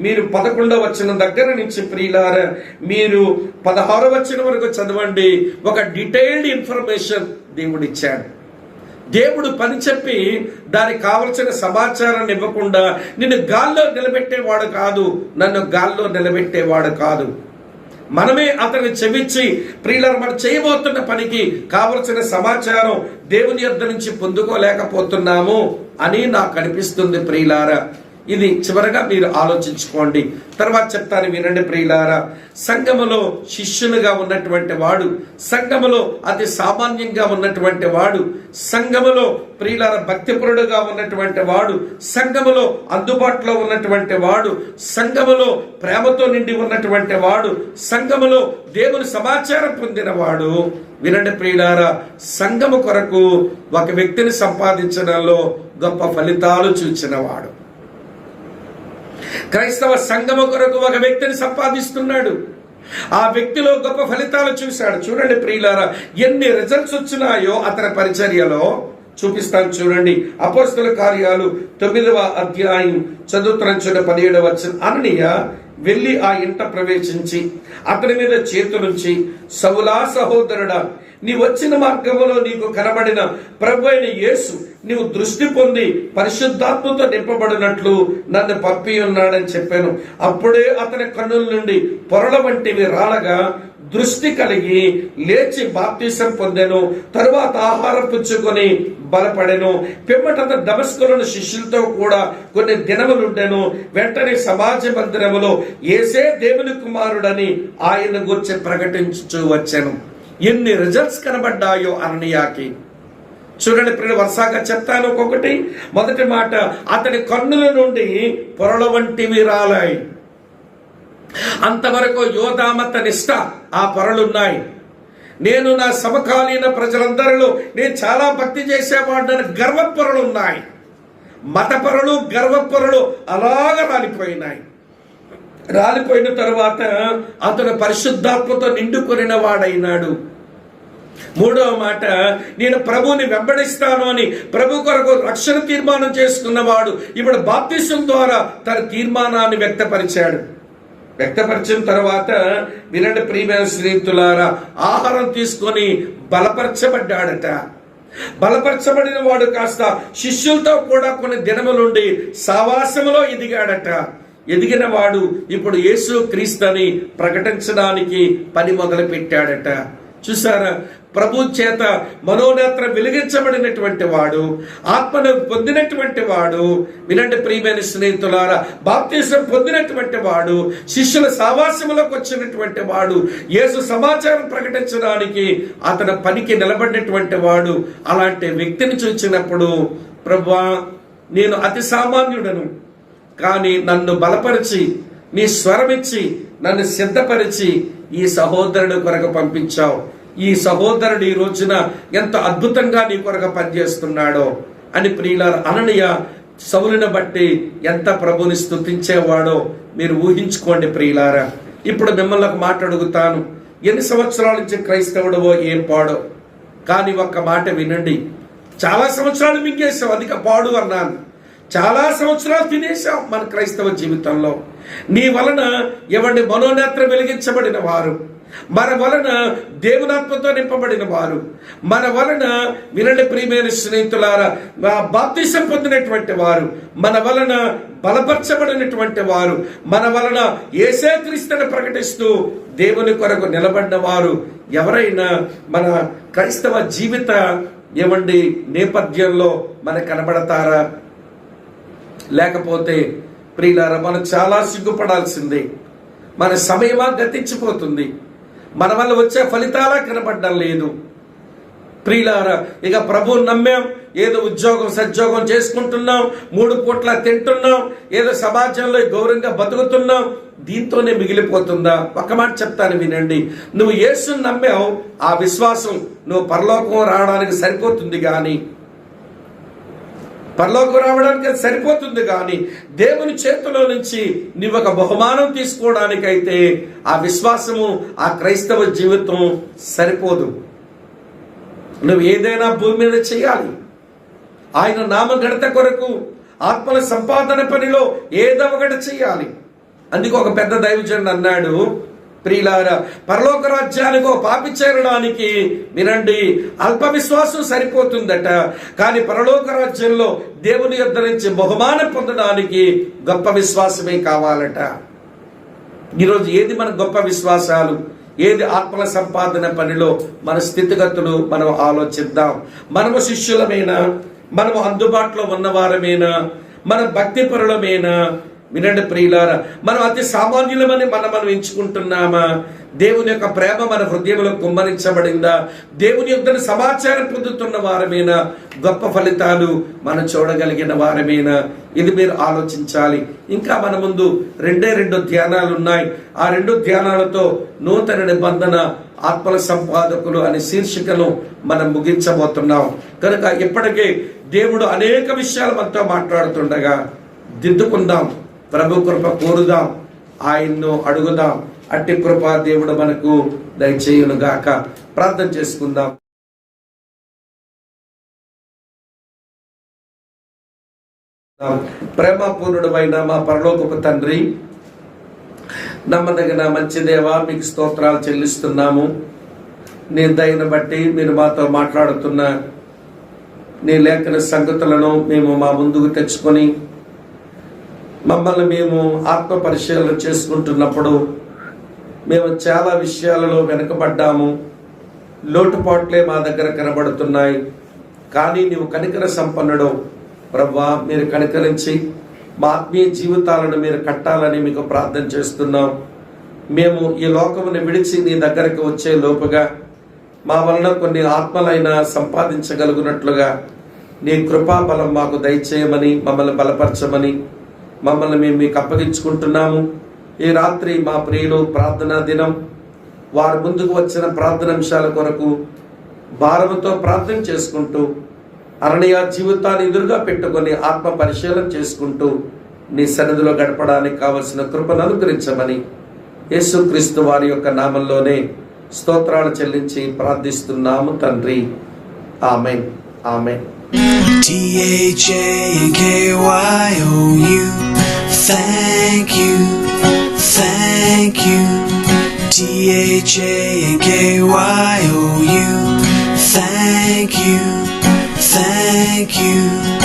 మీరు 11వ వచనం దగ్గర నుంచి ప్రియులారా మీరు 16వ వచనం వరకు చదవండి. ఒక డీటెయిల్డ్ ఇన్ఫర్మేషన్ దేవుడు ఇచ్చాడు. దేవుడు పని చెప్పి దానికి కావలసిన సమాచారాన్ని ఇవ్వకుండా నిన్ను గాల్లో నిలబెట్టేవాడు కాదు, నన్ను గాల్లో నిలబెట్టేవాడు కాదు. మనమే అతన్ని చెవిచ్చి ప్రియులారా మనం చేయబోతున్న పనికి కావలసిన సమాచారం దేవుని యొద్ద నుంచి పొందుకోలేకపోతున్నాము అని నాకు అనిపిస్తుంది ప్రియులారా. ఇది చివరగా మీరు ఆలోచించుకోండి. తర్వాత చెప్తాను, వినండి ప్రియులారా. సంఘములో శిష్యునిగా ఉన్నటువంటి వాడు, సంఘములో అతి సామాన్యంగా ఉన్నటువంటి వాడు, సంఘములో ప్రియులారా భక్తిపరుడుగా ఉన్నటువంటి వాడు, సంఘములో అందుబాటులో ఉన్నటువంటి వాడు, సంఘములో ప్రేమతో నిండి ఉన్నటువంటి వాడు, సంఘములో దేవుని సమాచారం పొందిన వాడు. వినండి ప్రియులారా, సంఘము కొరకు ఒక వ్యక్తిని సంపాదించడంలో గొప్ప ఫలితాలు చూచిన వాడు. క్రైస్తవ సంఘము కొరకు ఒక వ్యక్తిని సంపాదిస్తున్నాడు, ఆ వ్యక్తిలో గొప్ప ఫలితాలు చూశాడు. చూడండి ప్రియులారా, ఎన్ని రిజల్ట్స్ వచ్చినాయో అతని పరిచర్యలో చూపిస్తాను. చూడండి, అపోస్తలుల కార్యాలు 9వ అధ్యాయం చదువుతున్నాను. చూడండి 17వ వచనం. అననీయ వెళ్ళి ఆ ఇంట ప్రవేశించి అతని మీద చేతులుంచి, సౌలా సహోదరుడా, నీ వచ్చిన మార్గంలో నీకు కనబడిన ప్రభు అయిన యేసు నీవు దృష్టి పొంది పరిశుద్ధాత్మతో నింపబడినట్లు నన్ను పంపి ఉన్నాడని చెప్పాను. అప్పుడే అతని కన్నుల నుండి పొరల వంటివి రాలగా దృష్టి కలిగి లేచి బాప్తిసం పొందెను. తరువాత ఆహారం పుచ్చుకొని బలపడెను. పిమ్మట దమస్కులోని శిష్యులతో కూడా కొన్ని దినములుండెను. వెంటనే సమాజ మందిరములో యేసే దేవుని కుమారుడని ఆయన గురించి ప్రకటించుచూ వచ్చాను. ఎన్ని రిజల్ట్స్ కనబడ్డాయో అననీయాకి. చూడండి ప్రియులు, వరుసగా చెప్తాను ఒక్కొక్కటి. మొదటి మాట, అతని కన్నుల నుండి పొరల వంటివి రాలాయి. అంతవరకు యోధామత నిష్ఠ ఆ పొరలున్నాయి. నేను నా సమకాలీన ప్రజలందరిలో నేను చాలా భక్తి చేసేవాడిని గర్వ పొరలు ఉన్నాయి. మత పొరలు, గర్వ పొరలు అలాగ రాలిపోయినాయి. రాలిపోయిన తరువాత అతను పరిశుద్ధాత్మతో నిండుకొనిన వాడైనాడు. మూడవ మాట, నేను ప్రభువుని వెంబడిస్తాను అని ప్రభు కొరకు రక్షణ తీర్మానం చేసుకున్నవాడు ఇప్పుడు బాప్తిసం ద్వారా తన తీర్మానాన్ని వ్యక్తపరిచిన తర్వాత వినండి ప్రియమైన స్నేహితులారా, ఆహారం తీసుకొని బలపరచబడ్డాడట. బలపరచబడిన వాడు కాస్త శిష్యులతో కూడా కొన్ని దినములుండి సావాసములో ఎదిగాడట. ఎదిగిన వాడు ఇప్పుడు యేసు క్రీస్తుని ప్రకటించడానికి పని మొదలు పెట్టాడట. చూసారా, ప్రభు చేత మనోనేత్రం వెలిగించబడినటువంటి వాడు, ఆత్మను పొందినటువంటి వాడు, వినండి ప్రియమైన స్నేహితులారా, బాప్తిసం పొందినటువంటి వాడు, శిష్యుల సావాసములకు వచ్చినటువంటి వాడు, యేసు సమాచారం ప్రకటించడానికి అతని పనికి నిలబడినటువంటి వాడు. అలాంటి వ్యక్తిని చూసినప్పుడు, ప్రభువా, నేను అతి సామాన్యుడను, కానీ నన్ను బలపరిచి నీ స్వరమిచ్చి నన్ను సిద్ధపరిచి ఈ సహోదరుడు కొరకు పంపించావు. ఈ సహోదరుడు ఈ రోజున ఎంత అద్భుతంగా నీ కొరకు పనిచేస్తున్నాడో అని ప్రియులారా, అననీయ సౌలుని బట్టి ఎంత ప్రభుని స్తుతించేవాడో మీరు ఊహించుకోండి ప్రియులారా. ఇప్పుడు మిమ్మల్ని ఒక మాట అడుగుతాను, ఎన్ని సంవత్సరాల నుంచి క్రైస్తవుడవో ఏం పాడో, కానీ ఒక్క మాట వినండి. చాలా సంవత్సరాలు మింగేసాం, అధిక పాడు అన్నాను. చాలా సంవత్సరాలు తినేసాం మన క్రైస్తవ జీవితంలో. నీ వలన ఎవరి మనోనేత్రం వెలిగించబడిన వారు, మన వలన దేవునాత్మతో నింపబడిన వారు, మన వలన వినండి ప్రియమైన స్నేహితులారా, బాప్తిసం పొందినటువంటి వారు, మన వలన బలపరచబడినటువంటి వారు, మన వలన యేసు క్రీస్తుని ప్రకటిస్తూ దేవుని కొరకు నిలబడిన వారు ఎవరైనా మన క్రైస్తవ జీవిత నేపథ్యంలో మనకు కనబడతారా? లేకపోతే ప్రియులారా, మనం చాలా సిగ్గుపడాల్సిందే. మన సమయమా గతించిపోతుంది, మన వల్ల వచ్చే ఫలితాలా కనబడడం లేదు. ప్రియులారా, ఇక ప్రభువుని నమ్మాం, ఏదో ఉద్యోగం సద్యోగం చేసుకుంటున్నాం, 3 పూట్ల తింటున్నాం, ఏదో సమాజంలో గౌరవంగా బతుకుతున్నాం, దీంతోనే మిగిలిపోతుందా? ఒక మాట చెప్తాను వినండి. నువ్వు యేసుని నమ్మావు, ఆ విశ్వాసం నువ్వు పరలోకం రావడానికి సరిపోతుంది కానీ దేవుని చేతిలో నుంచి నువ్వు ఒక బహుమానం తీసుకోవడానికైతే ఆ విశ్వాసము, ఆ క్రైస్తవ జీవితం సరిపోదు. నువ్వు ఏదైనా భూమి మీద చేయాలి, ఆయన నామ ఘనత కొరకు, ఆత్మల సంపాదన పనిలో ఏదో ఒకటి చేయాలి. అందుకు ఒక పెద్ద దైవజనుడు అన్నాడు, ప్రియులారా, పరలోక రాజ్యానికి పాపి చేరడానికి వినండి అల్ప విశ్వాసం సరిపోతుందట, కానీ పరలోక రాజ్యంలో దేవుని యొద్ద నుంచి బహుమానం పొందడానికి గొప్ప విశ్వాసమే కావాలట. ఈరోజు ఏది మన గొప్ప విశ్వాసాలు, ఏది ఆత్మల సంపాదన పనిలో మన స్థితిగతులు మనం ఆలోచిద్దాం. మనము శిష్యులమేనా? మనము అందుబాటులో ఉన్నవారమేనా? మన భక్తి పరులమేనా? వినండి ప్రియులారా, మనం అతి సామాన్యులమని మనం ఎంచుకుంటున్నామా? దేవుని యొక్క ప్రేమ మన హృదయంలో కుమ్మరించబడిందా? దేవుని యొక్క సమాచారం పొందుతున్న వారమేనా? గొప్ప ఫలితాలు మనం చూడగలిగిన వారమేనా? ఇది మీరు ఆలోచించాలి. ఇంకా మన ముందు 2 ధ్యానాలు ఉన్నాయి. ఆ 2 ధ్యానాలతో నూతన నిబంధన ఆత్మల సంపాదకులు అనే శీర్షికను మనం ముగించబోతున్నాం. కనుక ఇప్పటికే దేవుడు అనేక విషయాలు మనతో మాట్లాడుతుండగా దిద్దుకుందాం, ప్రభు కృప కోరుదాం, ఆయన్ను అడుగుదాం. అట్టి కృప దేవుడు మనకు దయచేయును గాక. ప్రార్థన చేసుకుందాం. ప్రేమపూర్ణుడైన మా పరలోకపు తండ్రి, నమ్మదగిన మంచి దేవ, మీకు స్తోత్రాలు చెల్లిస్తున్నాము. నీ దయను బట్టి మీరు మాతో మాట్లాడుతున్న నీ లేఖన సంగతులను మేము మా ముందుకు తెచ్చుకొని మమ్మల్ని మేము ఆత్మ పరిశీలన చేసుకుంటున్నప్పుడు మేము చాలా విషయాలలో వెనుకబడ్డాము. లోటుపాట్లే మా దగ్గర కనబడుతున్నాయి. కానీ నీవు కనికర సంపన్నుడు ప్రభువా, మీరు కనికరించి మా ఆత్మీయ జీవితాలను మీరు కట్టాలని మీకు ప్రార్థన చేస్తున్నాం. మేము ఈ లోకమును విడిచి నీ దగ్గరకు వచ్చే లోపుగా మా వలన కొన్ని ఆత్మలైనా సంపాదించగలుగునట్లుగా నీ కృపాబలం మాకు దయచేయమని, మమ్మల్ని బలపరచమని, మమ్మల్ని మేము మీకు అప్పగించుకుంటున్నాము. ఈ రాత్రి మా ప్రియులు ప్రార్థనా దినం, వారు ముందుకు వచ్చిన ప్రార్థనాంశాల కొరకు భారముతో ప్రార్థన చేసుకుంటూ అరణ్య జీవితాన్ని ఎదురుగా పెట్టుకొని ఆత్మ పరిశీలన చేసుకుంటూ నీ సన్నిధిలో గడపడానికి కావలసిన కృపను అనుగ్రహించమని యేసుక్రీస్తు వారి యొక్క నామంలోనే స్తోత్రాలు చెల్లించి ప్రార్థిస్తున్నాము తండ్రి. ఆమేన్. ఆమేన్. THANKYOU, thank you, thank you. THANKYOU, thank you, thank you.